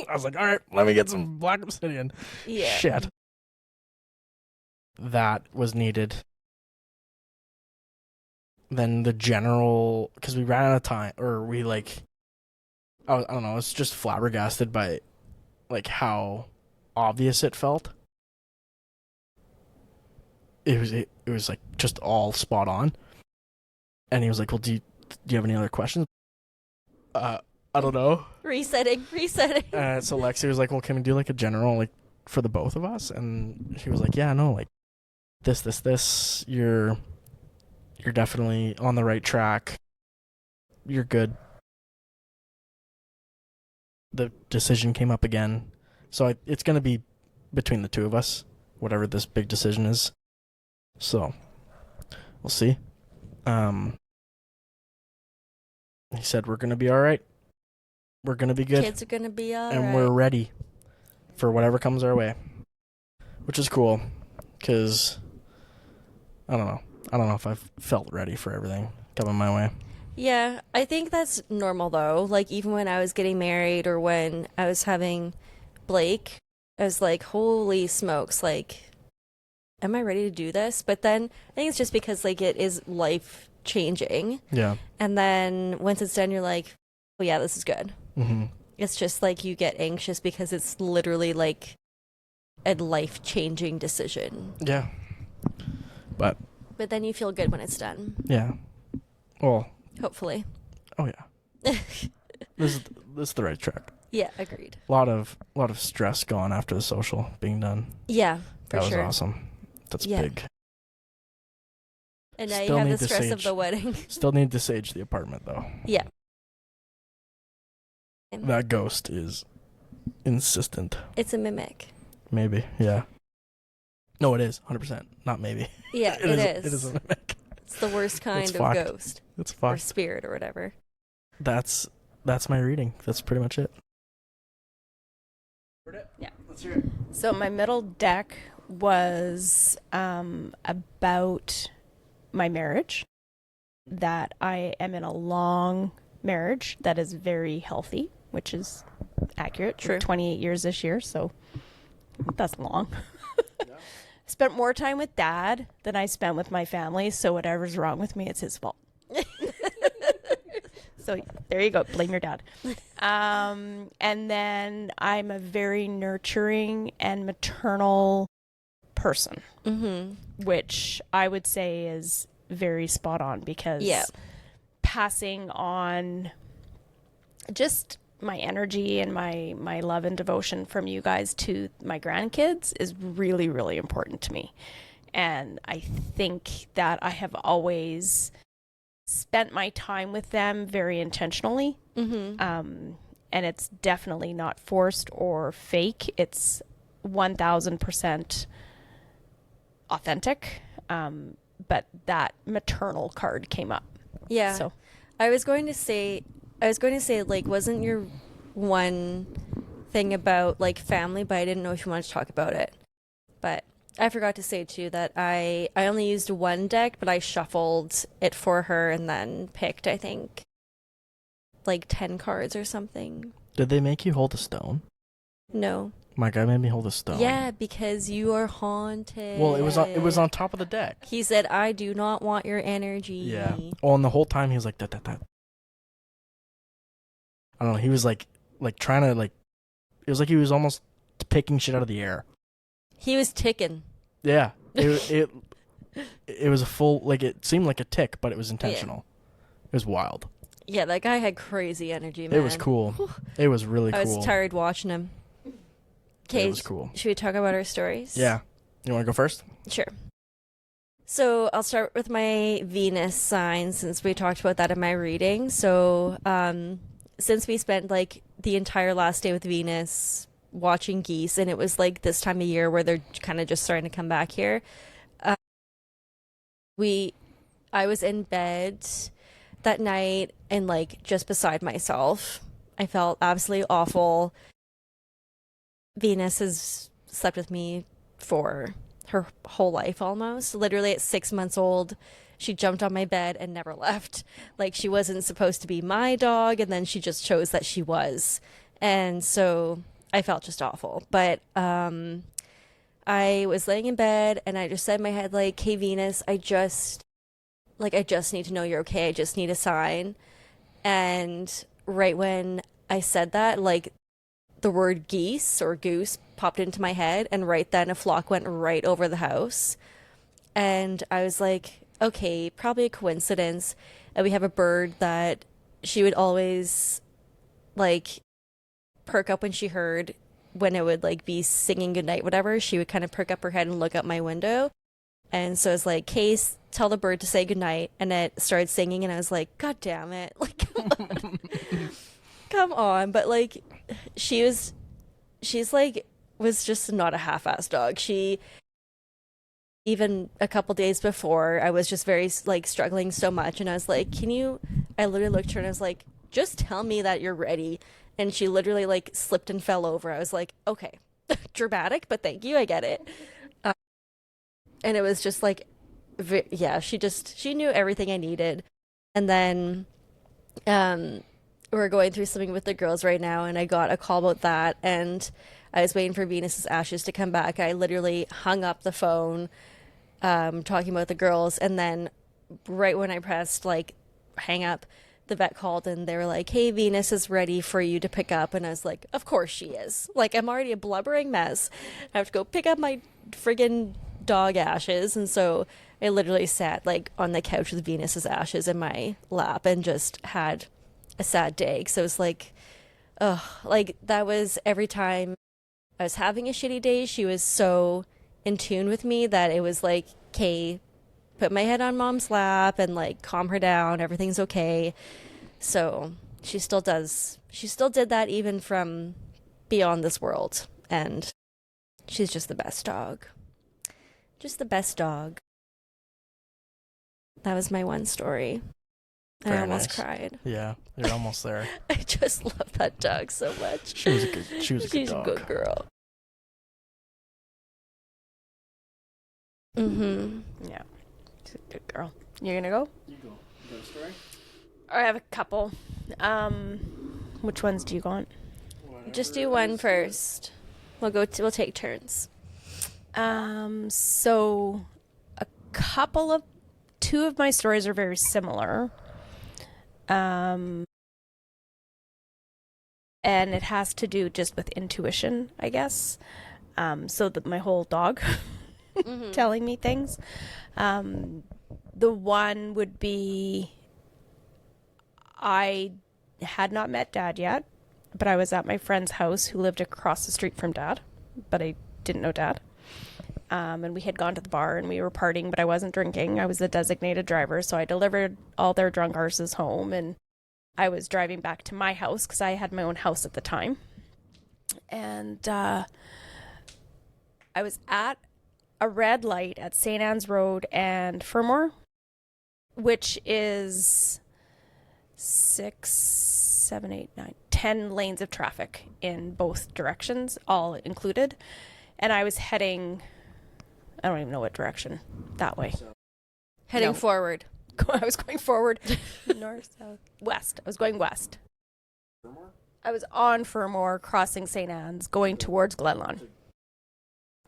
I was like, all right, let me get some black obsidian. Yeah. Shit. That was needed. Then the general, because we ran out of time, or we like, I don't know, I was just flabbergasted by like how obvious it felt. It was like just all spot on. And he was like, well, do you have any other questions? I don't know. Resetting. So Lexi was like, well, can we do like a general, like, for the both of us? And she was like, yeah, no, like, this, you're definitely on the right track. You're good. The decision came up again. So it's going to be between the two of us, whatever this big decision is. So, we'll see. He said, we're going to be all right. We're going to be good. Kids are gonna be alright. And we're ready for whatever comes our way, which is cool, because I don't know if I've felt ready for everything coming my way. Yeah, I think that's normal though. Like even when I was getting married or when I was having Blake, I was like, holy smokes, like, am I ready to do this? But then I think it's just because like it is life changing. Yeah. And then once it's done, you're like, well, yeah, this is good. Mm-hmm. It's just like you get anxious because it's literally like a life changing decision. Yeah. But then you feel good when it's done. yeah. Well. Hopefully. Oh yeah. This is the right track. Yeah, agreed. A lot of stress gone after the social being done. Yeah, for That was sure. awesome. That's Yeah. big. And now Still you have need the to stress of sage. the wedding. Still need to sage the apartment though. Yeah. That ghost is insistent. It's a mimic. Maybe, yeah. No, it is 100%. Not maybe. Yeah, it is. It is a mimic. It's the worst kind It's of fucked. ghost It's or fucked. spirit or whatever. That's my reading. That's pretty much it. Yeah. Let's hear it. So my middle deck was about my marriage, that I am in a long marriage that is very healthy, which is accurate. True. 28 years this year, so that's long. Spent more time with Dad than I spent with my family, so whatever's wrong with me, it's his fault. So there you go. Blame your dad. And then I'm a very nurturing and maternal person, which I would say is very spot on, because passing on just my energy and my love and devotion from you guys to my grandkids is really, really important to me. And I think that I have always spent my time with them very intentionally. And it's definitely not forced or fake. It's 1000% authentic. But that maternal card came up. Yeah. So I was going to say, like, wasn't your one thing about, like, family, but I didn't know if you wanted to talk about it. But I forgot to say, too, that I only used one deck, but I shuffled it for her and then picked, I think, like 10 cards or something. Did they make you hold a stone? No. My guy made me hold a stone. Yeah, because you are haunted. Well, it was on top of the deck. He said, I do not want your energy. Yeah. Well, and the whole time he was like that. I don't know. He was like trying to like. It was like he was almost picking shit out of the air. He was ticking. Yeah. It was a full, like, it seemed like a tick, but it was intentional. It was wild. Yeah, that guy had crazy energy, man. It was cool. It was really cool. I was tired watching him. Okay, It was cool. should we talk about our stories? Yeah. You want to go first? Sure. So I'll start with my Venus sign, since we talked about that in my reading. So since we spent like the entire last day with Venus watching geese, and it was like this time of year where they're kind of just starting to come back here, I was in bed that night and like just beside myself. I felt absolutely awful. Venus has slept with me for her whole life almost. Literally at 6 months old, she jumped on my bed and never left. Like, she wasn't supposed to be my dog, and then she just chose that she was. And so I felt just awful. But I was laying in bed and I just said in my head, like, hey, Venus, I just need to know you're okay. I just need a sign. And right when I said that, like, the word geese or goose popped into my head, and right then a flock went right over the house. And I was like, okay, probably a coincidence. And we have a bird that she would always like perk up when she heard, when it would like be singing goodnight, whatever. She would kind of perk up her head and look out my window. And so I was like, Case, tell the bird to say goodnight. And it started singing, and I was like, God damn it. Like, come on. Come on. But like, she's like, was just not a half-assed dog. She, even a couple days before, I was just very like struggling so much, and I was like, I literally looked at her and I was like, just tell me that you're ready. And she literally like slipped and fell over. I was like, okay, dramatic, but thank you, I get it. And it was just like, yeah, she knew everything I needed. And then we're going through something with the girls right now, and I got a call about that, and I was waiting for Venus's ashes to come back. I literally hung up the phone talking about the girls, and then right when I pressed like hang up, the vet called, and they were like, hey, Venus is ready for you to pick up. And I was like, of course she is. Like, I'm already a blubbering mess. I have to go pick up my friggin' dog ashes. And so I literally sat like on the couch with Venus's ashes in my lap and just had a sad day. So it was like, like that was every time I was having a shitty day, she was so in tune with me that it was like, okay, put my head on mom's lap and like calm her down. Everything's okay. So she still does. She still did that even from beyond this world. And she's just the best dog. Just the best dog. That was my one story. Very I almost nice. cried. Yeah, you're almost there. I just love that dog so much. She was a good She's dog. a good girl. Mm-hmm. Yeah. She's a good girl. You're gonna go? You go. You got a story? I have a couple. Which ones do you want? Just do one first. We'll take turns. So two of my stories are very similar. And it has to do just with intuition, I guess. So that my whole dog Mm-hmm. telling me things. The one would be, I had not met Dad yet, but I was at my friend's house who lived across the street from Dad, but I didn't know Dad. And we had gone to the bar and we were partying, but I wasn't drinking. I was the designated driver, so I delivered all their drunk arses home, and I was driving back to my house because I had my own house at the time. And I was at a red light at St. Anne's Road and Fermor, which is 6, 7, 8, 9, 10 lanes of traffic in both directions, all included. And I was heading, I don't even know what direction, that way. Heading No. forward. I was going forward, north, south, west. I was going west. I was on Fermor, crossing St. Anne's, going towards Glenlawn.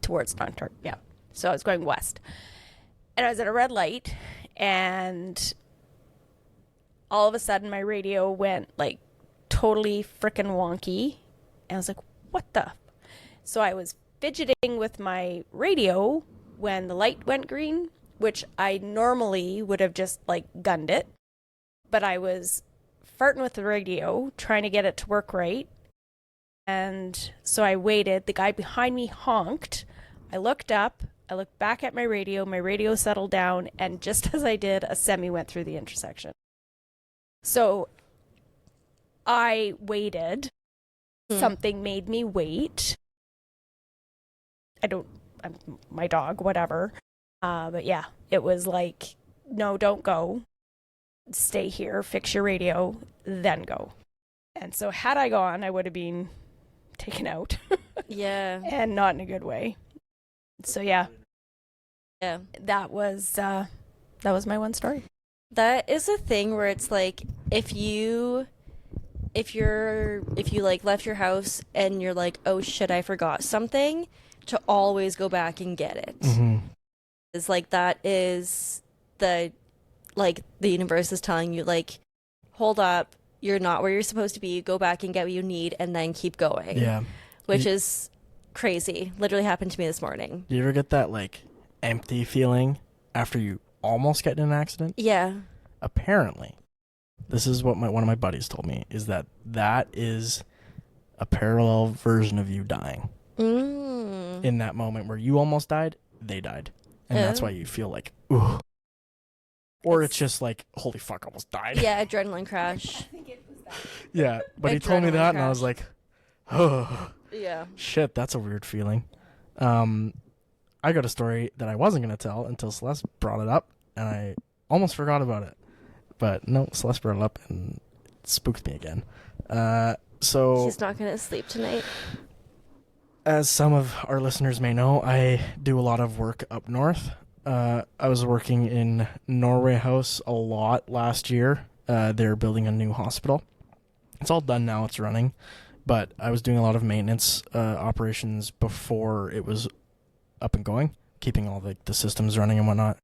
Towards Dontart, yeah. So I was going west. And I was at a red light, and all of a sudden my radio went like totally frickin' wonky. And I was like, what the? So I was fidgeting with my radio when the light went green, which I normally would have just like gunned it. But I was farting with the radio, trying to get it to work right. And so I waited. The guy behind me honked. I looked up. I looked back at my radio settled down, and just as I did, a semi went through the intersection. So I waited. Something made me wait. I'm my dog, whatever. But yeah, it was like, no, don't go. Stay here, fix your radio, then go. And so had I gone, I would have been taken out. Yeah. And not in a good way. So yeah. Yeah. That was my one story. That is a thing where it's like if you like left your house and you're like, oh shit, I forgot something, to always go back and get it. Mm-hmm. It's like that is the universe is telling you like, hold up, you're not where you're supposed to be, go back and get what you need and then keep going. Yeah. Which is crazy. Literally happened to me this morning. Do you ever get that like empty feeling after you almost get in an accident? Yeah. Apparently, this is what one of my buddies told me, is that is a parallel version of you dying. In that moment where you almost died, they died. And that's why you feel like, ooh. Or it's just like, holy fuck, I almost died. Yeah, adrenaline crash. Yeah, but he told me Adrenaline that and I crash. was like, oh, Yeah. shit, that's a weird feeling. I got a story that I wasn't going to tell until Celeste brought it up, and I almost forgot about it. But no, Celeste brought it up and it spooked me again. So She's not going to sleep tonight. as some of our listeners may know, I do a lot of work up north. I was working in Norway House a lot last year. They're building a new hospital. It's all done now. It's running. But I was doing a lot of maintenance operations before it was up and going, keeping all the systems running and whatnot.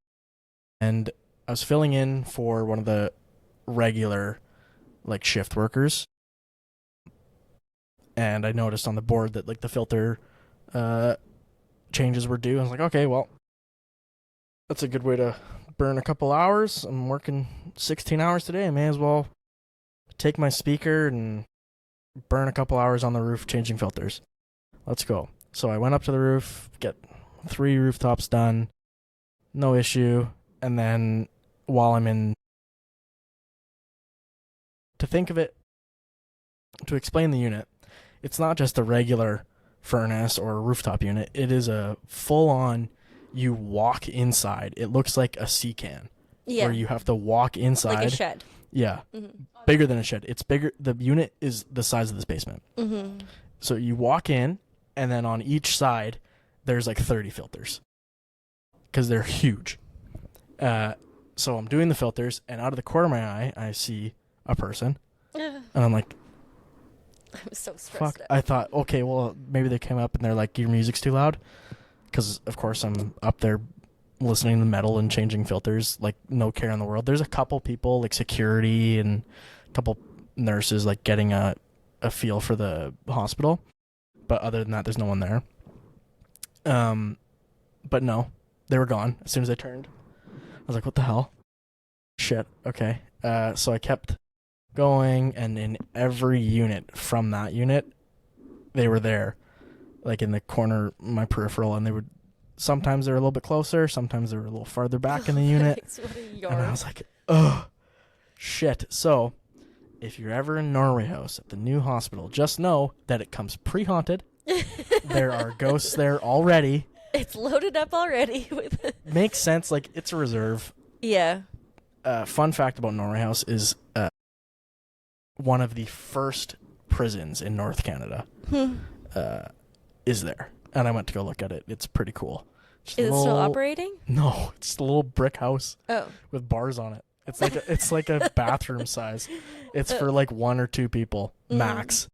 And I was filling in for one of the regular like shift workers. And I noticed on the board that like the filter changes were due. I was like, okay, well, that's a good way to burn a couple hours. I'm working 16 hours today. I may as well take my speaker and burn a couple hours on the roof changing filters. Let's go. So I went up to the roof, get 3 rooftops done, no issue. And then while I'm in, to think of it, to explain the unit, it's not just a regular furnace or a rooftop unit. It is a full-on, you walk inside. It looks like a sea can. Yeah. Where you have to walk inside. Like a shed. Yeah. Mm-hmm. Bigger than a shed. It's bigger. The unit is the size of this basement. Mm-hmm. So you walk in, and then on each side, there's like 30 filters. Because they're huge. So I'm doing the filters, and out of the corner of my eye, I see a person. And I'm like, I was so stressed fuck. out. I thought, okay, well, maybe they came up and they're like, your music's too loud. Because, of course, I'm up there listening to metal and changing filters, like, no care in the world. There's a couple people, like security and a couple nurses, like, getting a feel for the hospital. But other than that, there's no one there. But no, they were gone as soon as I turned. I was like, what the hell? Shit, okay. So I kept going, and in every unit from that unit, they were there, like in the corner, my peripheral, and they would, sometimes they were a little bit closer, sometimes they were a little farther back in the unit. And I was like, oh, shit. So if you're ever in Norway House at the new hospital, just know that it comes pre-haunted. There are ghosts there already. It's loaded up already. Makes sense. Like, it's a reserve. Yeah. Fun fact about Norway House is one of the first prisons in North Canada is there. And I went to go look at it. It's pretty cool. Is it still operating? No, it's just a little brick house with bars on it. It's like a bathroom size. It's for like 1 or 2 people max.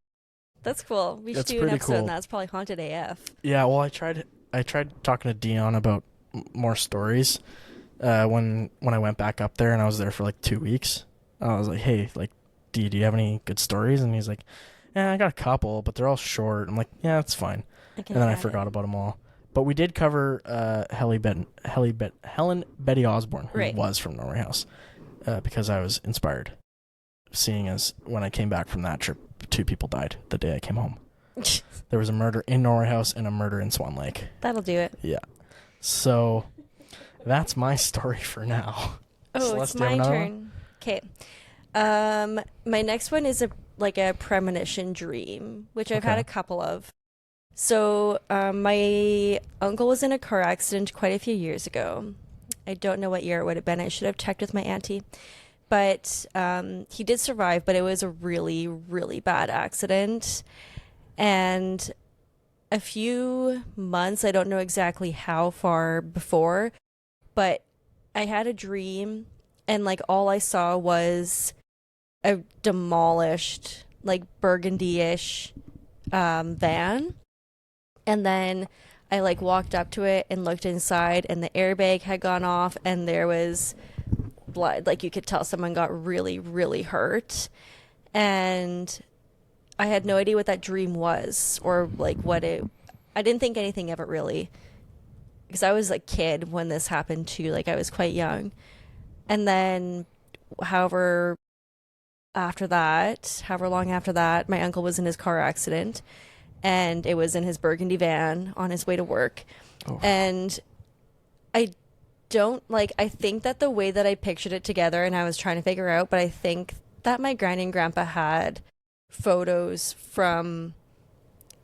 That's cool. We should That's do an pretty episode cool. on that. It's probably haunted AF. Yeah, well, I tried talking to Dion about more stories when I went back up there, and I was there for like 2 weeks. I was like, hey, like, do you have any good stories? And he's like, yeah, I got a couple, but they're all short. I'm like, yeah, that's fine. And then I forgot about them all. But we did cover Helen Betty Osborne, who was from Norway House, because I was inspired, seeing as when I came back from that trip, 2 people died the day I came home. There was a murder in Norway House and a murder in Swan Lake. That'll do it. Yeah. So that's my story for now. Oh, Celeste, it's my turn. Okay. My next one is a premonition dream, which I've had a couple of. So my uncle was in a car accident quite a few years ago. I don't know what year it would have been. I should have checked with my auntie. But he did survive, but it was a really, really bad accident. And a few months, I don't know exactly how far before, but I had a dream, and like all I saw was a demolished, like burgundy-ish van. And then I like walked up to it and looked inside, and the airbag had gone off, and there was blood. Like, you could tell someone got really, really hurt. And I had no idea what that dream was, or like I didn't think anything of it really, because I was a kid when this happened too. Like, I was quite young. And then however long after that, my uncle was in his car accident, and it was in his burgundy van on his way to work. And I think that the way that I pictured it together, and I was trying to figure out, but I think that my granny and grandpa had photos from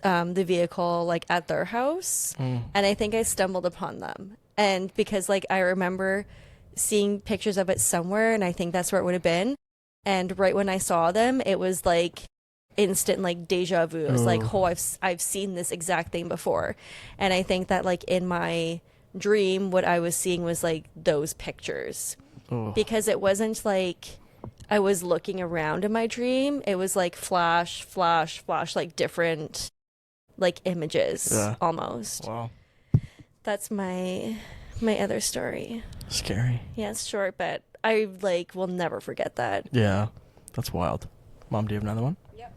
the vehicle, like, at their house. And I think I stumbled upon them. And because, like, I remember seeing pictures of it somewhere, and I think that's where it would have been. And right when I saw them, it was like instant, like, deja vu. It was like, oh, I've seen this exact thing before. And I think that, like, in my dream, what I was seeing was like those pictures, because it wasn't like I was looking around in my dream. It was like flash, flash, flash, like different, like, images almost. Wow. That's my other story. Scary. Yeah, it's short, but I like will never forget that. Yeah, that's wild. Mom, do you have another one? Yep.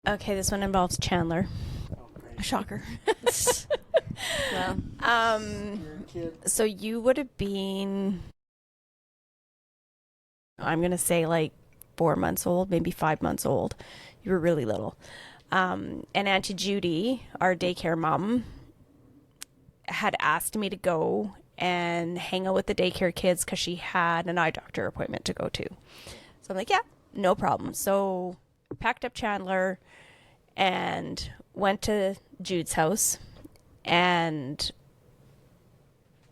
Okay, this one involves Chandler. Shocker. Well, so you would have been, I'm going to say, like 4 months old, maybe 5 months old. You were really little. And Auntie Judy, our daycare mom, had asked me to go and hang out with the daycare kids because she had an eye doctor appointment to go to. So I'm like, yeah, no problem. So packed up Chandler and went to Jude's house, and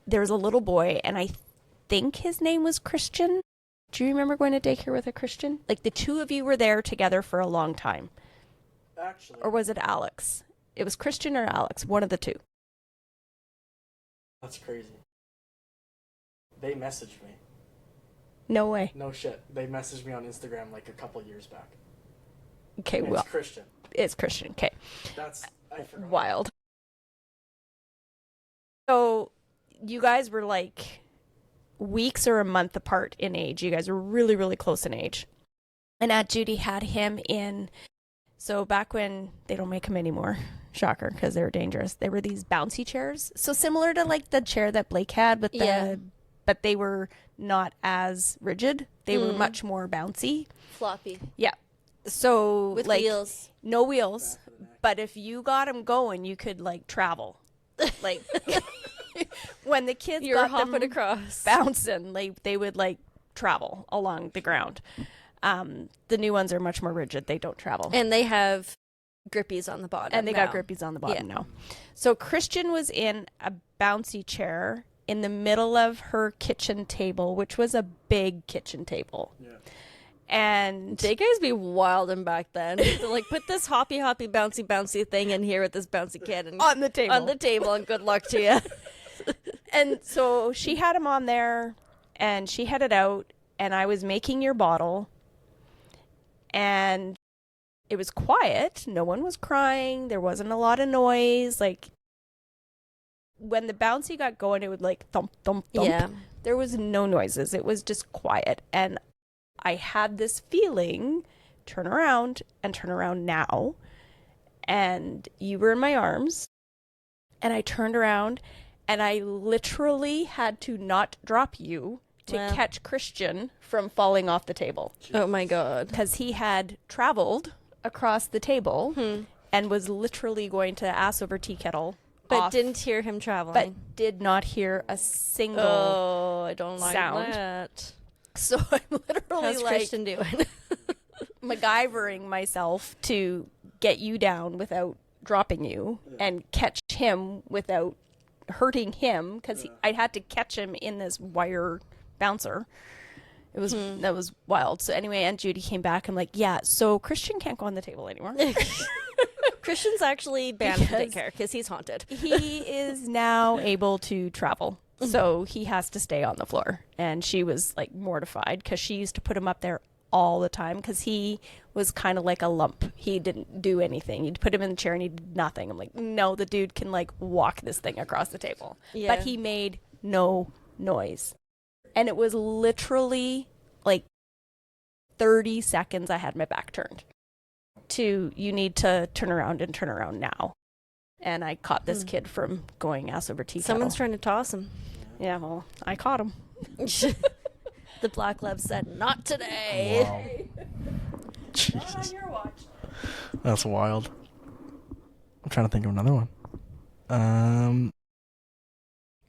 there was a little boy, and I think his name was Christian. Do you remember going to daycare with a Christian? Like the two of you were there together for a long time. Actually, Or was it Alex? It was Christian or Alex, one of the two. that's crazy. They messaged me. No way. No shit. They messaged me on Instagram like a couple years back. Okay, And well, it's Christian. it's Christian. Okay. That's I forgot. Wild. So you guys were like weeks or a month apart in age. You guys were really, really close in age. And Aunt Judy had him in, so back when they don't make them anymore, shocker, because they were dangerous, they were these bouncy chairs. So similar to like the chair that Blake had with the, Yeah. but they were not as rigid. They were much more bouncy. Floppy. Yeah. So With like wheels. no wheels, but if you got them going, you could like travel. Like when the kids You're got hopping them across. bouncing, they would like travel along the ground. The new ones are much more rigid. They don't travel. And they have grippies on the bottom. And they now. got grippies on the bottom Yeah. now. So Christian was in a bouncy chair in the middle of her kitchen table, which was a big kitchen table. Yeah. And They guys be wilding back then. They're like, put this hoppy, bouncy thing in here with this bouncy kid and on the table. on the table, and good luck to you. And so she had him on there, and she headed out, and I was making your bottle, and it was quiet. No one was crying. There wasn't a lot of noise. Like, when the bouncy got going, it would like thump, thump, thump. Yeah. There was no noises. It was just quiet. And I had this feeling, turn around now. And you were in my arms. And I turned around, and I literally had to not drop you to Wow. catch Christian from falling off the table. Oh my god. Because he had traveled across the table and was literally going to ass over tea kettle. But off, didn't hear him traveling. but did not hear a single. Oh, I don't like sound. that. So I'm literally How's like Christian doing? MacGyvering myself to get you down without dropping you and catch him without hurting him, because I had to catch him in this wire bouncer. It was that was wild. So anyway, Aunt Judy came back. I'm like, yeah, so Christian can't go on the table anymore. Christian's actually banned from Because- daycare because he's haunted. He is now able to travel, so he has to stay on the floor. And she was like mortified because she used to put him up there all the time because he was kind of like a lump. He didn't do anything. You'd put him in the chair and he did nothing. I'm like, no, the dude can like walk this thing across the table. Yeah. But he made no noise. And it was literally like 30 seconds I had my back turned to, you need to turn around now. And I caught this kid from going ass over tea Someone's kettle. trying to toss him. Yeah, well, I caught him. The black love said, "Not today." Wow. Jesus. your watch. That's wild. I'm trying to think of another one.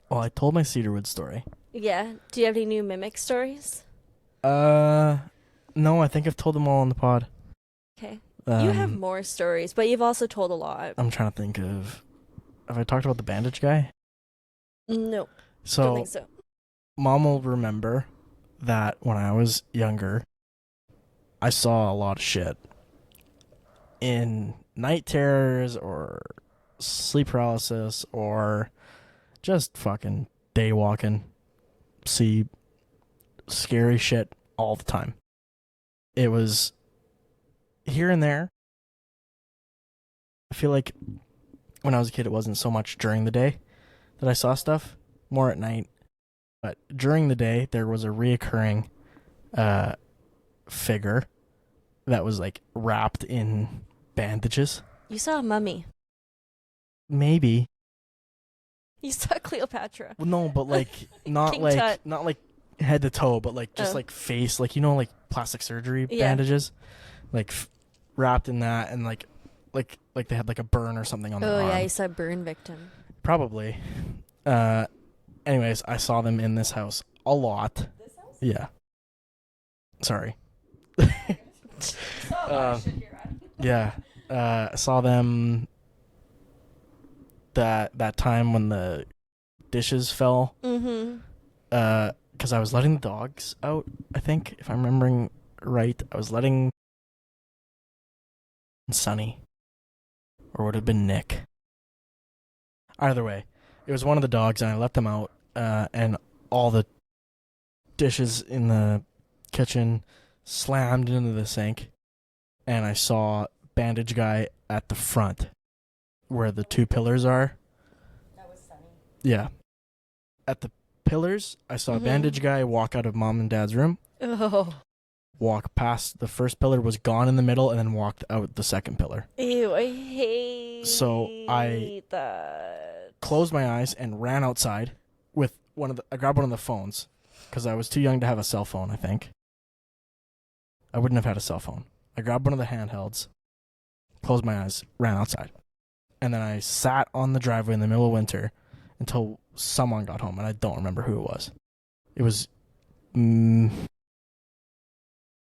Well, I told my Cedarwood story. Yeah. Do you have any new mimic stories? No, I think I've told them all on the pod. Okay. You have Um, more stories, but you've also told a lot. I'm trying to think of. Have I talked about the bandage guy? No, don't So, think so. Mom will remember that when I was younger, I saw a lot of shit. In night terrors or sleep paralysis or just fucking day walking. See scary shit all the time. It was here and there. I feel like when I was a kid, it wasn't so much during the day that I saw stuff, more at night. But during the day, there was a reoccurring figure that was like wrapped in bandages. You saw a mummy. Maybe. You saw Cleopatra. Well, no, but like not King like Tut. not like head to toe, but like just Oh. like face, like like plastic surgery Yeah. bandages, like wrapped in that, and like they had like a burn or something on their Oh arm. yeah, you saw burn victim. Probably. Anyways, I saw them in this house a lot. This house? Yeah. Sorry. Yeah. I saw them that time when the dishes fell. Mm-hmm. Because I was letting the dogs out, I think, if I'm remembering right. I was letting Sonny, or would have been Nick. Either way, it was one of the dogs, and I let them out, and all the dishes in the kitchen slammed into the sink, and I saw bandage guy at the front, where the two pillars are. That was Sunny. Yeah. At the pillars, I saw a bandage guy walk out of mom and dad's room. Oh. Walk past the first pillar, was gone in the middle, and then walked out the second pillar. Ew, I hate So I that. Closed my eyes and ran outside with I grabbed one of the phones because I was too young to have a cell phone, I think. I wouldn't have had a cell phone. I grabbed one of the handhelds, closed my eyes, ran outside. And then I sat on the driveway in the middle of winter until someone got home, and I don't remember who it was. It was...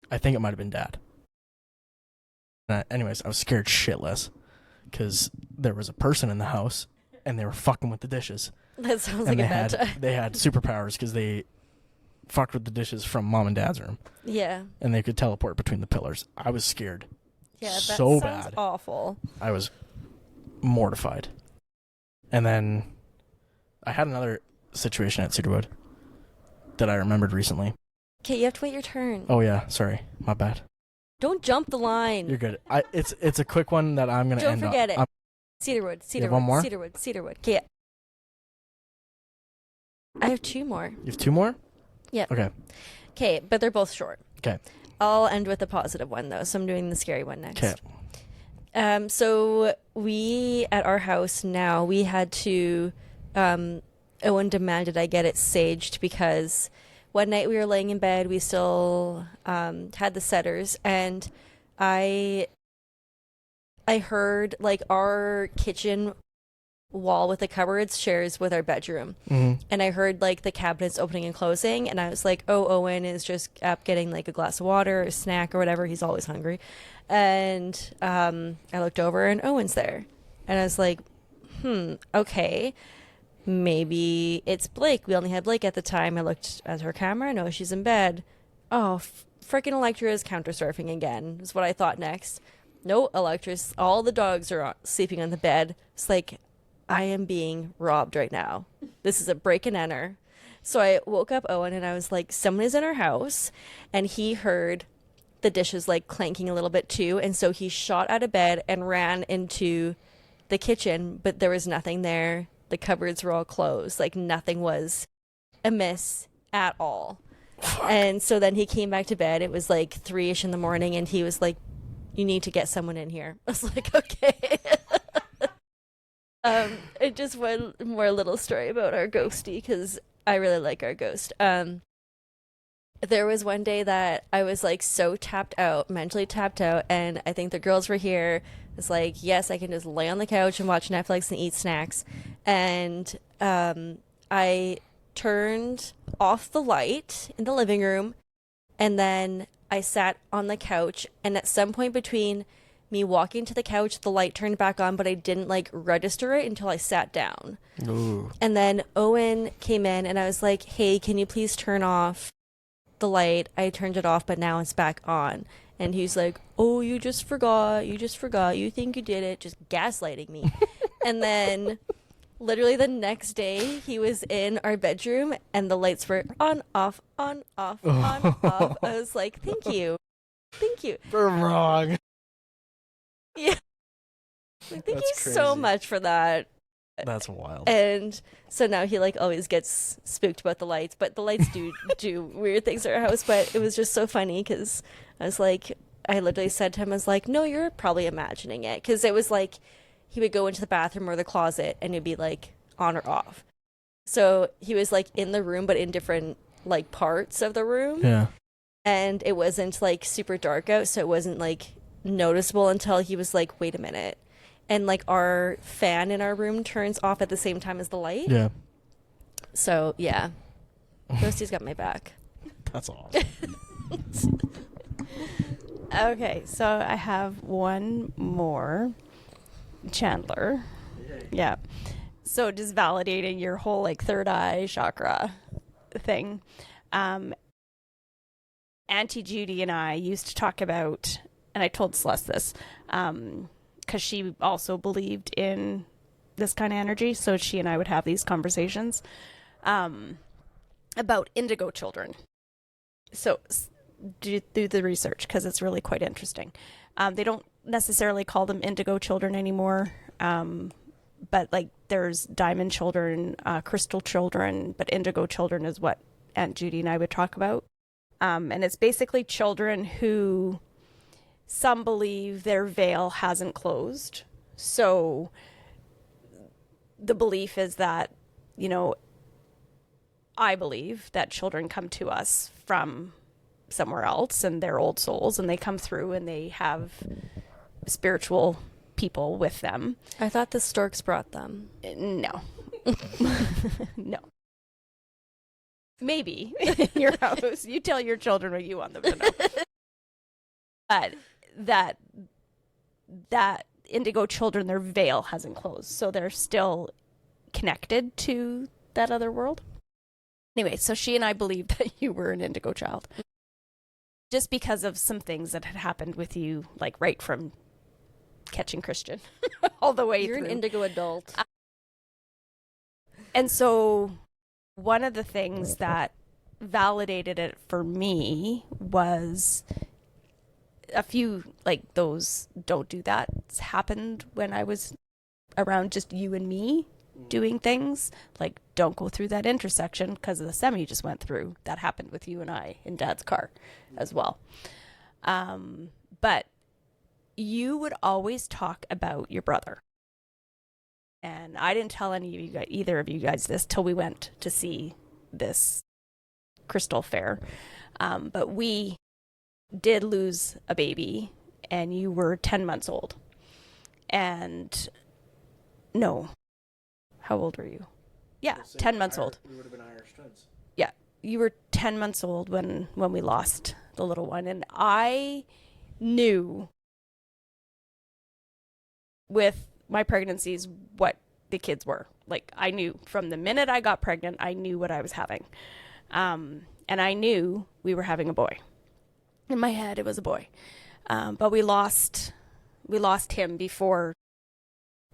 I think it might have been Dad. Anyways, I was scared shitless because there was a person in the house and they were fucking with the dishes. That sounds like a bad time. They had superpowers because they fucked with the dishes from mom and dad's room. Yeah. And they could teleport between the pillars. I was scared. Yeah, that so sounds bad. awful. I was mortified. And then I had another situation at Cedarwood that I remembered recently. Okay, you have to wait your turn. Oh yeah, sorry. My bad. Don't jump the line. You're good. It's a quick one that I'm going to end on. Don't forget it. Cedarwood. one more? Cedarwood. Okay. I have two more. You have two more? Yep. Okay. Okay, but they're both short. Okay. I'll end with the positive one, though, so I'm doing the scary one next. Okay. So we, at our house now, we had to, Owen demanded I get it saged because one night we were laying in bed, we still had the setters, and I heard, like, our kitchen wall with the cupboards shares with our bedroom. Mm-hmm. And I heard, like, the cabinets opening and closing, and I was like, oh, Owen is just up getting, like, a glass of water or a snack or whatever. He's always hungry. And I looked over, and Owen's there. And I was like, okay. Maybe it's Blake. We only had Blake at the time. I looked at her camera. No, she's in bed. Oh, freaking Electra is counter surfing again, is what I thought next. No, Electra's, all the dogs are sleeping on the bed. It's like, I am being robbed right now. This is a break and enter. So I woke up Owen and I was like, someone is in our house. And he heard the dishes like clanking a little bit too. And so he shot out of bed and ran into the kitchen, but there was nothing there. The cupboards were all closed. Like nothing was amiss at all. Fuck. And so then he came back to bed. It was like 3-ish in the morning and he was like, you need to get someone in here. I was like, okay. It just one more little story about our ghostie because I really like our ghost. There was one day that I was like so tapped out, mentally tapped out, and I think the girls were here. It's like, yes, I can just lay on the couch and watch Netflix and eat snacks. And I turned off the light in the living room, and then I sat on the couch, and at some point between me walking to the couch, the light turned back on, but I didn't like register it until I sat down. Ooh. And then Owen came in and I was like, hey, can you please turn off the light? I turned it off, but now it's back on. And he's like, oh, you just forgot. You think you did it. Just gaslighting me. And then literally the next day he was in our bedroom and the lights were on, off, on, off, on, off. I was like, thank you. We're wrong. Yeah. Like, thank That's you so crazy. much for that. That's wild. And so now he like always gets spooked about the lights, but the lights do weird things at our house. But it was just so funny because I was like, I literally said to him, I was like, no, you're probably imagining it. Because it was like he would go into the bathroom or the closet and it'd be like on or off. So he was like in the room, but in different like parts of the room. Yeah. And it wasn't like super dark out. So it wasn't like noticeable until he was like, wait a minute. and like our fan in our room turns off at the same time as the light. Yeah. So yeah, Ghosty's got my back. That's awesome. Okay, so I have one more. Chandler. Yeah. So just validating your whole like third eye chakra thing. Auntie Judy and I used to talk about, and I told Celeste this, because she also believed in this kind of energy. So she and I would have these conversations about indigo children. So do the research because it's really quite interesting. They don't necessarily call them indigo children anymore, but like there's diamond children, crystal children, but indigo children is what Aunt Judy and I would talk about. And it's basically children who some believe their veil hasn't closed. So the belief is that, you know, I believe that children come to us from somewhere else and they're old souls and they come through and they have spiritual people with them. I thought the storks brought them. No. No. Maybe in your house. You tell your children what you want them to know. But that indigo children, their veil hasn't closed. So they're still connected to that other world. Anyway, so she and I believed that you were an indigo child. Just because of some things that had happened with you, like right from catching Christian all the way You're through. an indigo adult. And so one of the things that validated it for me was a few, like those don't do that happened when I was around just you and me doing things. Like, don't go through that intersection because of the semi you just went through. That happened with you and I in Dad's car as well. But you would always talk about your brother. And I didn't tell any of you guys, either of you guys this till we went to see this crystal fair. But we did lose a baby and you were 10 months old. And no, how old were you? Yeah, 10 months old. We would have been Irish twins. Yeah, you were 10 months old when we lost the little one. And I knew with my pregnancies what the kids were. Like, I knew from the minute I got pregnant, I knew what I was having. And I knew we were having a boy. In my head, it was a boy. But we lost him before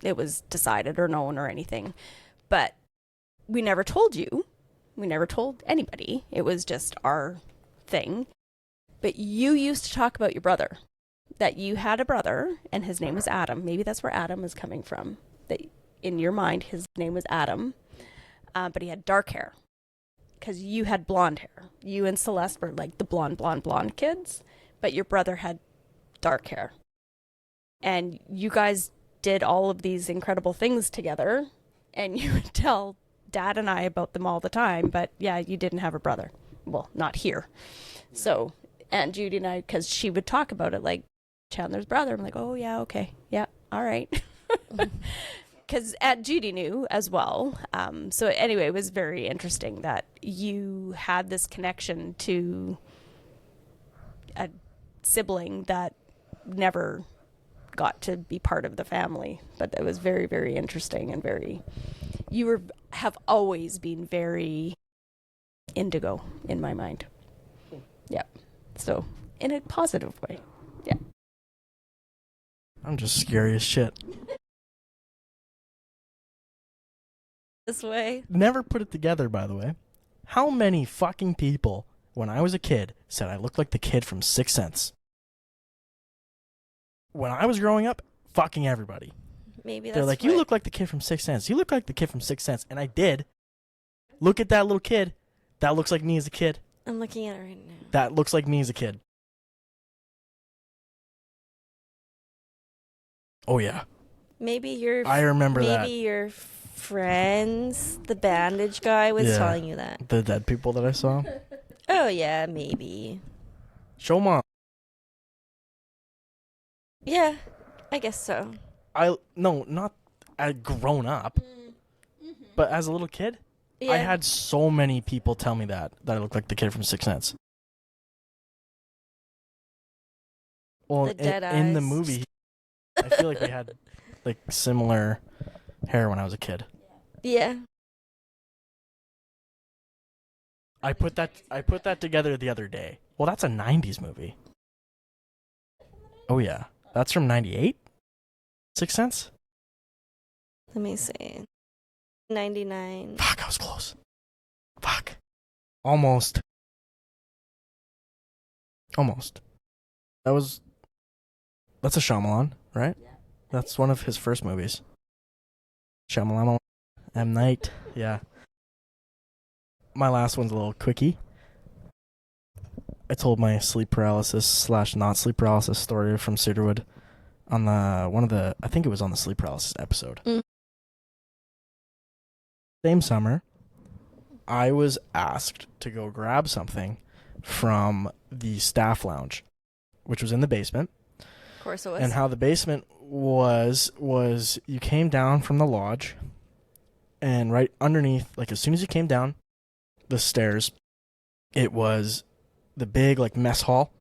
it was decided or known or anything. But we never told you. We never told anybody. It was just our thing. But you used to talk about your brother. That you had a brother, and his name was Adam. Maybe that's where Adam is coming from. That in your mind, his name was Adam. But he had dark hair. Because you had blonde hair. You and Celeste were like the blonde kids. But your brother had dark hair. And you guys did all of these incredible things together. And you would tell Dad and I about them all the time. But yeah, you didn't have a brother. Well, not here. So Aunt Judy and I, because she would talk about it like Chandler's brother. I'm like, oh yeah, okay. Yeah, all right. Because Aunt Judy knew as well. So anyway, it was very interesting that you had this connection to a sibling that never got to be part of the family. But it was very, very interesting and have always been very indigo in my mind. Yeah. So in a positive way. Yeah. I'm just scary as shit. This way. Never put it together, by the way. How many fucking people, when I was a kid, said I looked like the kid from Sixth Sense? When I was growing up, fucking everybody. Maybe that's They're like, you look like the kid from Sixth Sense. You look like the kid from Sixth Sense. And I did. Look at that little kid. That looks like me as a kid. I'm looking at it right now. That looks like me as a kid. Oh, yeah. I remember that. Maybe your friends, the bandage guy, was telling you that. The dead people that I saw. Oh, yeah, maybe. Show mom. Yeah, I guess so. No, not grown up, but as a little kid, Yeah. I had so many people tell me that I looked like the kid from Sixth Sense. Well, The dead in the eyes. movie, I feel like we had like similar hair when I was a kid. Yeah. I put that together the other day. Well, that's a 90s movie. Oh yeah. That's from 98? Sixth Sense? Let me see. 99. Fuck, I was close. Fuck. Almost. That's a Shyamalan, right? Yeah. That's one of his first movies. Shyamalan. M. Night. Yeah. My last one's a little quickie. I told my sleep paralysis / not sleep paralysis story from Cedarwood on I think it was on the sleep paralysis episode. Same summer, I was asked to go grab something from the staff lounge, which was in the basement. Of course it was. And how the basement was you came down from the lodge, and right underneath, like as soon as you came down the stairs, it was the big like mess hall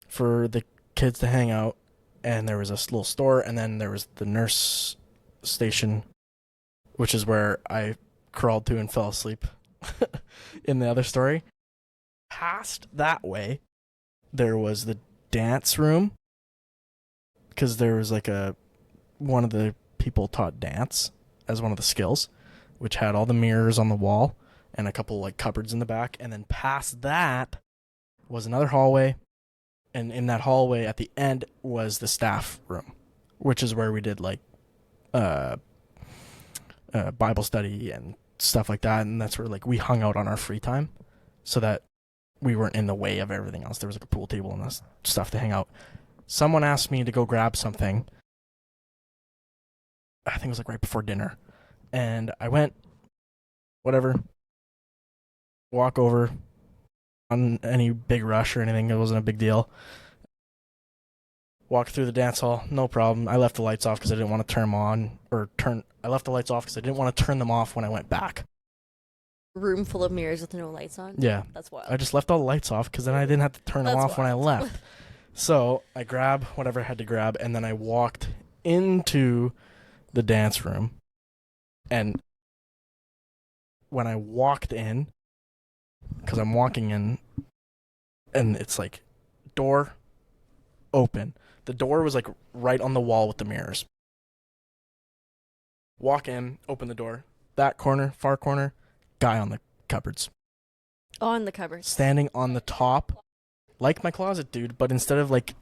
for the kids to hang out, and there was a little store, and then there was the nurse station, which is where I crawled to and fell asleep in the other story. Past that way, there was the dance room, because there was like one of the people taught dance as one of the skills, which had all the mirrors on the wall and a couple like cupboards in the back. And then past that was another hallway, and in that hallway at the end was the staff room, which is where we did like Bible study and stuff like that. And that's where like we hung out on our free time, so that we weren't in the way of everything else. There was like a pool table and stuff to hang out. Someone asked me to go grab something. I think it was like right before dinner. And I went, whatever, walk over, on any big rush or anything. It wasn't a big deal. Walk through the dance hall, no problem. I left the lights off because I didn't want to turn them on. I left the lights off because I didn't want to turn them off when I went back. Room full of mirrors with no lights on? Yeah. That's wild. I just left all the lights off because then I didn't have to turn them off when I left. So I grabbed whatever I had to grab, and then I walked into the dance room. And when I walked in, because I'm walking in, and it's like door open. The door was like right on the wall with the mirrors. Walk in, open the door. That corner, far corner, guy on the cupboards. On the cupboards. Standing on the top, like my closet dude, but instead of like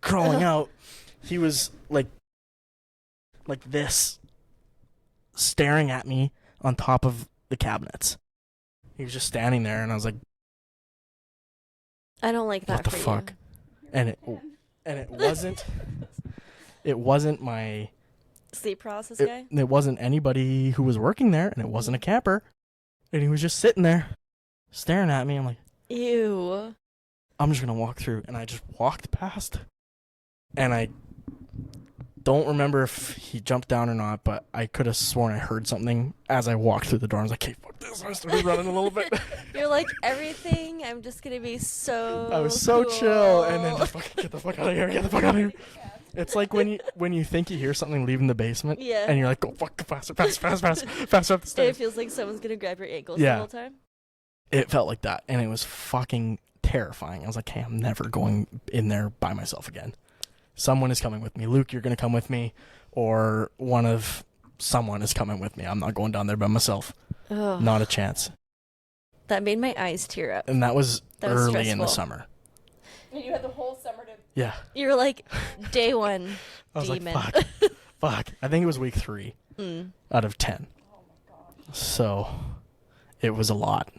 crawling out, he was like this, staring at me on top of the cabinets. He was just standing there, and I was like, I don't like that. what the for fuck? You. And it wasn't my sleep paralysis guy? It wasn't anybody who was working there, and it wasn't a camper. And he was just sitting there, staring at me. I'm like, ew. I'm just going to walk through. And I just walked past. And I don't remember if he jumped down or not, but I could have sworn I heard something as I walked through the door. I was like, hey, fuck this. I started running a little bit. You're like, everything, I'm just going to be so I was so cool. chill. And then just fucking get the fuck out of here. Get the fuck out of here. It's like when you think you hear something leaving the basement, yeah, and you're like, go fuck, faster up the stairs. It feels like someone's gonna grab your ankles the whole time. It felt like that, and it was fucking terrifying. I was like, hey, I'm never going in there by myself again. Someone is coming with me. Luke, you're gonna come with me, or someone is coming with me. I'm not going down there by myself. Oh, not a chance. That made my eyes tear up. And that was early stressful. In the summer. And you had the whole summer to... Yeah. You were like, day one, I was demon. like, fuck. I think it was week 3 out of 10. Oh my God. So, it was a lot.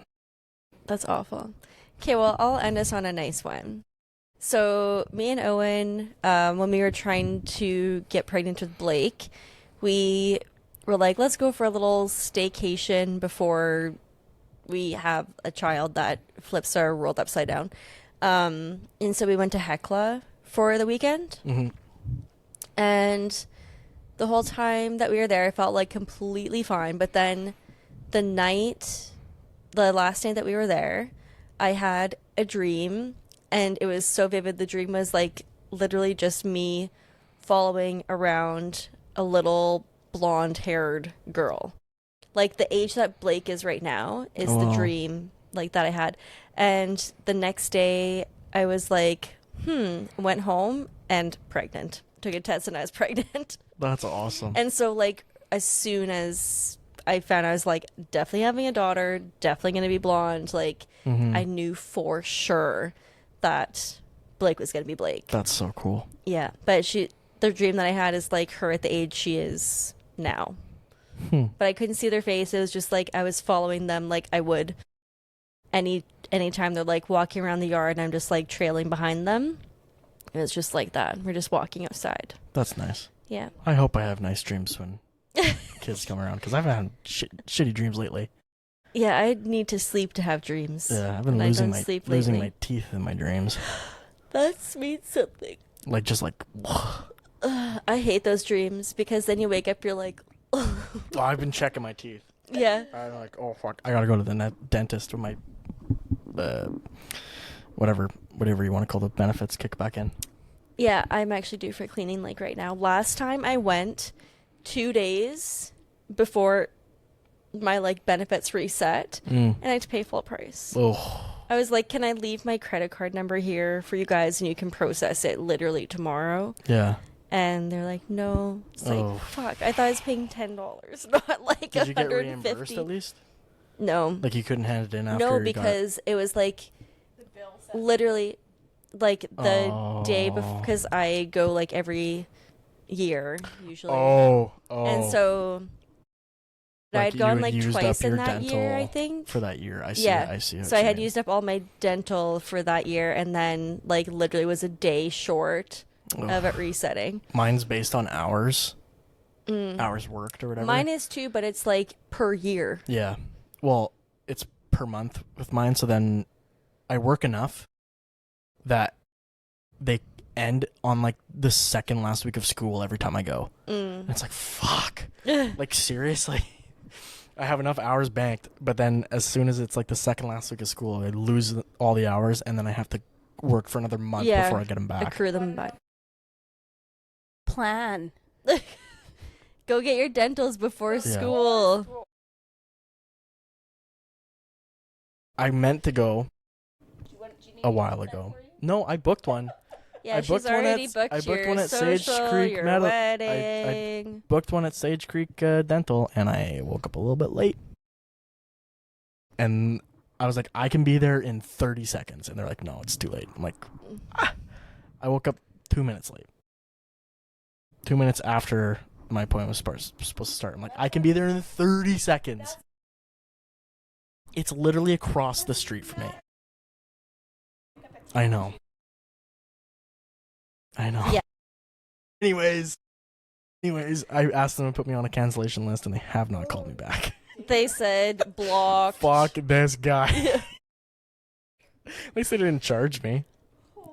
That's awful. Okay, well, I'll end us on a nice one. So, me and Owen, when we were trying to get pregnant with Blake, we were like, let's go for a little staycation before we have a child that flips our world upside down. And so we went to Hecla for the weekend. Mm-hmm. And the whole time that we were there, I felt like completely fine. But then the last night that we were there, I had a dream, and it was so vivid. The dream was like literally just me following around a little blonde-haired girl. Like the age that Blake is right now is the dream like that I had. And the next day I was like, went home and pregnant. Took a test and I was pregnant. That's awesome. And so like as soon as I found I was like definitely having a daughter, definitely going to be blonde, like I knew for sure that Blake was going to be Blake. That's so cool. Yeah, but the dream that I had is like her at the age she is now. But I couldn't see their face. It was just like I was following them like I would anytime they're like walking around the yard and I'm just like trailing behind them. It was just like that. We're just walking outside. That's nice. Yeah. I hope I have nice dreams when kids come around, because I've had shitty dreams lately. Yeah, I need to sleep to have dreams. Yeah, I've been losing my teeth in my dreams. That means something. Like, just like... I hate those dreams, because then you wake up, you're like... Oh, I've been checking my teeth. Yeah. I'm like, oh, fuck. I gotta go to the dentist with my... whatever you want to call the benefits kick back in. Yeah, I'm actually due for cleaning like right now. Last time I went 2 days before my like benefits reset, and I had to pay full price. Oh. I was like, can I leave my credit card number here for you guys and you can process it literally tomorrow? Yeah. And they're like, no. It's like, fuck. I thought I was paying $10, not like Did you get 150. reimbursed at least? No. Like you couldn't hand it in after? No, because it was like literally like the day before, because I go like every year usually. Oh. And so like I'd gone like used twice up your in that dental year, I think. For that year. I see. Yeah. I see. So I had used up all my dental for that year, and then like literally was a day short of it resetting. Mine's based on hours. Hours worked or whatever. Mine is too, but it's like per year. Yeah. Well, it's per month with mine, so then I work enough that they end on like the second last week of school every time I go. And it's like, fuck. Like, seriously? I have enough hours banked, but then as soon as it's like the second last week of school, I lose all the hours, and then I have to work for another month before I get them back. Accrue them back. Plan. Go get your dentals before school. I meant to go a while ago. No, I booked one. Yeah, she's already booked I booked your one at social, Sage Creek your Medical. wedding. I booked one at Sage Creek Dental, and I woke up a little bit late. And I was like, I can be there in 30 seconds. And they're like, no, it's too late. I'm like, I woke up 2 minutes late. 2 minutes after my appointment was supposed to start. I'm like, I can be there in 30 seconds. It's literally across the street from me. I know. Yeah. Anyways, I asked them to put me on a cancellation list, and they have not called me back. They said block. Fuck this guy. At least they didn't charge me.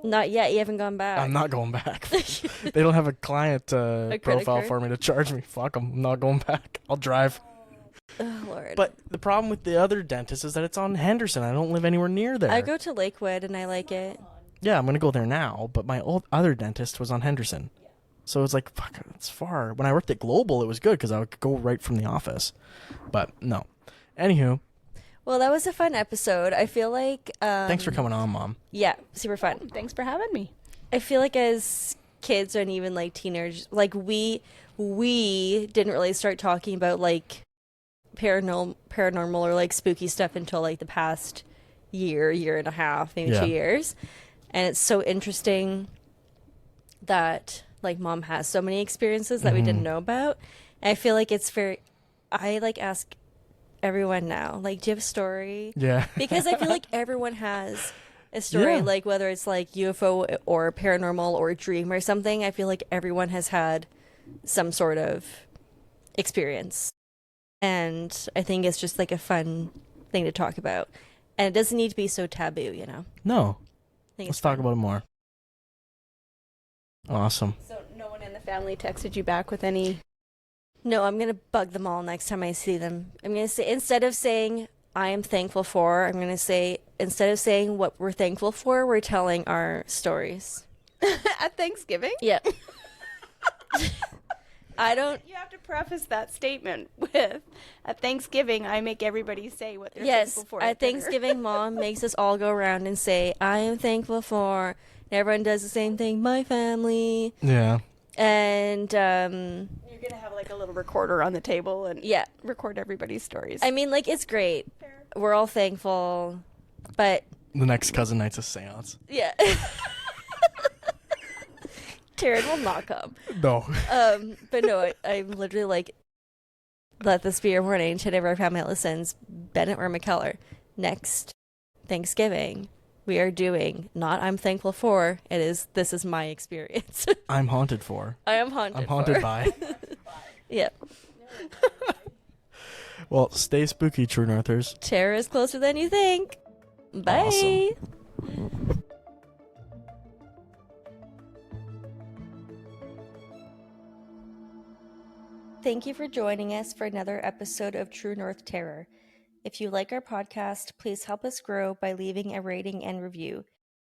Not yet. You haven't gone back. I'm not going back. They don't have a client profile for me to charge me. Fuck them. I'm not going back. I'll drive. Oh, Lord. But the problem with the other dentist is that it's on Henderson. I don't live anywhere near there. I go to Lakewood, and I like it. Yeah, I'm going to go there now, but my other dentist was on Henderson. So it's like, fuck, it's far. When I worked at Global, it was good because I would go right from the office. But no. Anywho. Well, that was a fun episode. I feel like... thanks for coming on, Mom. Yeah, super fun. Thanks for having me. I feel like as kids and even like teenagers, like we didn't really start talking about like paranormal or like spooky stuff until like the past year and a half, maybe 2 years. And it's so interesting that like Mom has so many experiences that we didn't know about. And I feel like it's I like ask everyone now, like, do you have a story? Yeah. Because I feel like everyone has a story, like whether it's like UFO or paranormal or a dream or something. I feel like everyone has had some sort of experience. And I think it's just like a fun thing to talk about. And it doesn't need to be so taboo, you know? No. Let's talk about it more. Awesome. So no one in the family texted you back with any No, I'm going to bug them all next time I see them. I'm going to say, instead of saying, I am thankful for, I'm going to say, instead of saying what we're thankful for, we're telling our stories. At Thanksgiving? Yeah. I don't. You have to preface that statement with, at Thanksgiving, I make everybody say what they're Yes, thankful for. at Thanksgiving, Mom makes us all go around and say, I am thankful for. And everyone does the same thing, my family. Yeah. And, You're going to have like a little recorder on the table and yeah. record everybody's stories. I mean, like, it's great. Fair. We're all thankful. But, The next cousin night's a seance. yeah. Taryn will not come. No. But no, I'm literally like, let this be your warning to whenever our family listens, Bennett or McKellar. Next Thanksgiving, we are doing not I'm thankful for, it is this is my experience. I'm haunted for. I am haunted. I'm haunted for. by. Yeah. Well, stay spooky, True Northers. Terror is closer than you think. Bye. Awesome. Thank you for joining us for another episode of True North Terror. If you like our podcast, please help us grow by leaving a rating and review.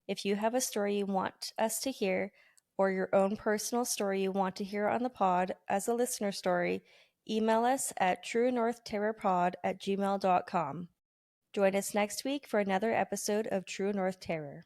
If you have a story you want us to hear, or your own personal story you want to hear on the pod as a listener story, email us at truenorthterrorpod@gmail.com. Join us next week for another episode of True North Terror.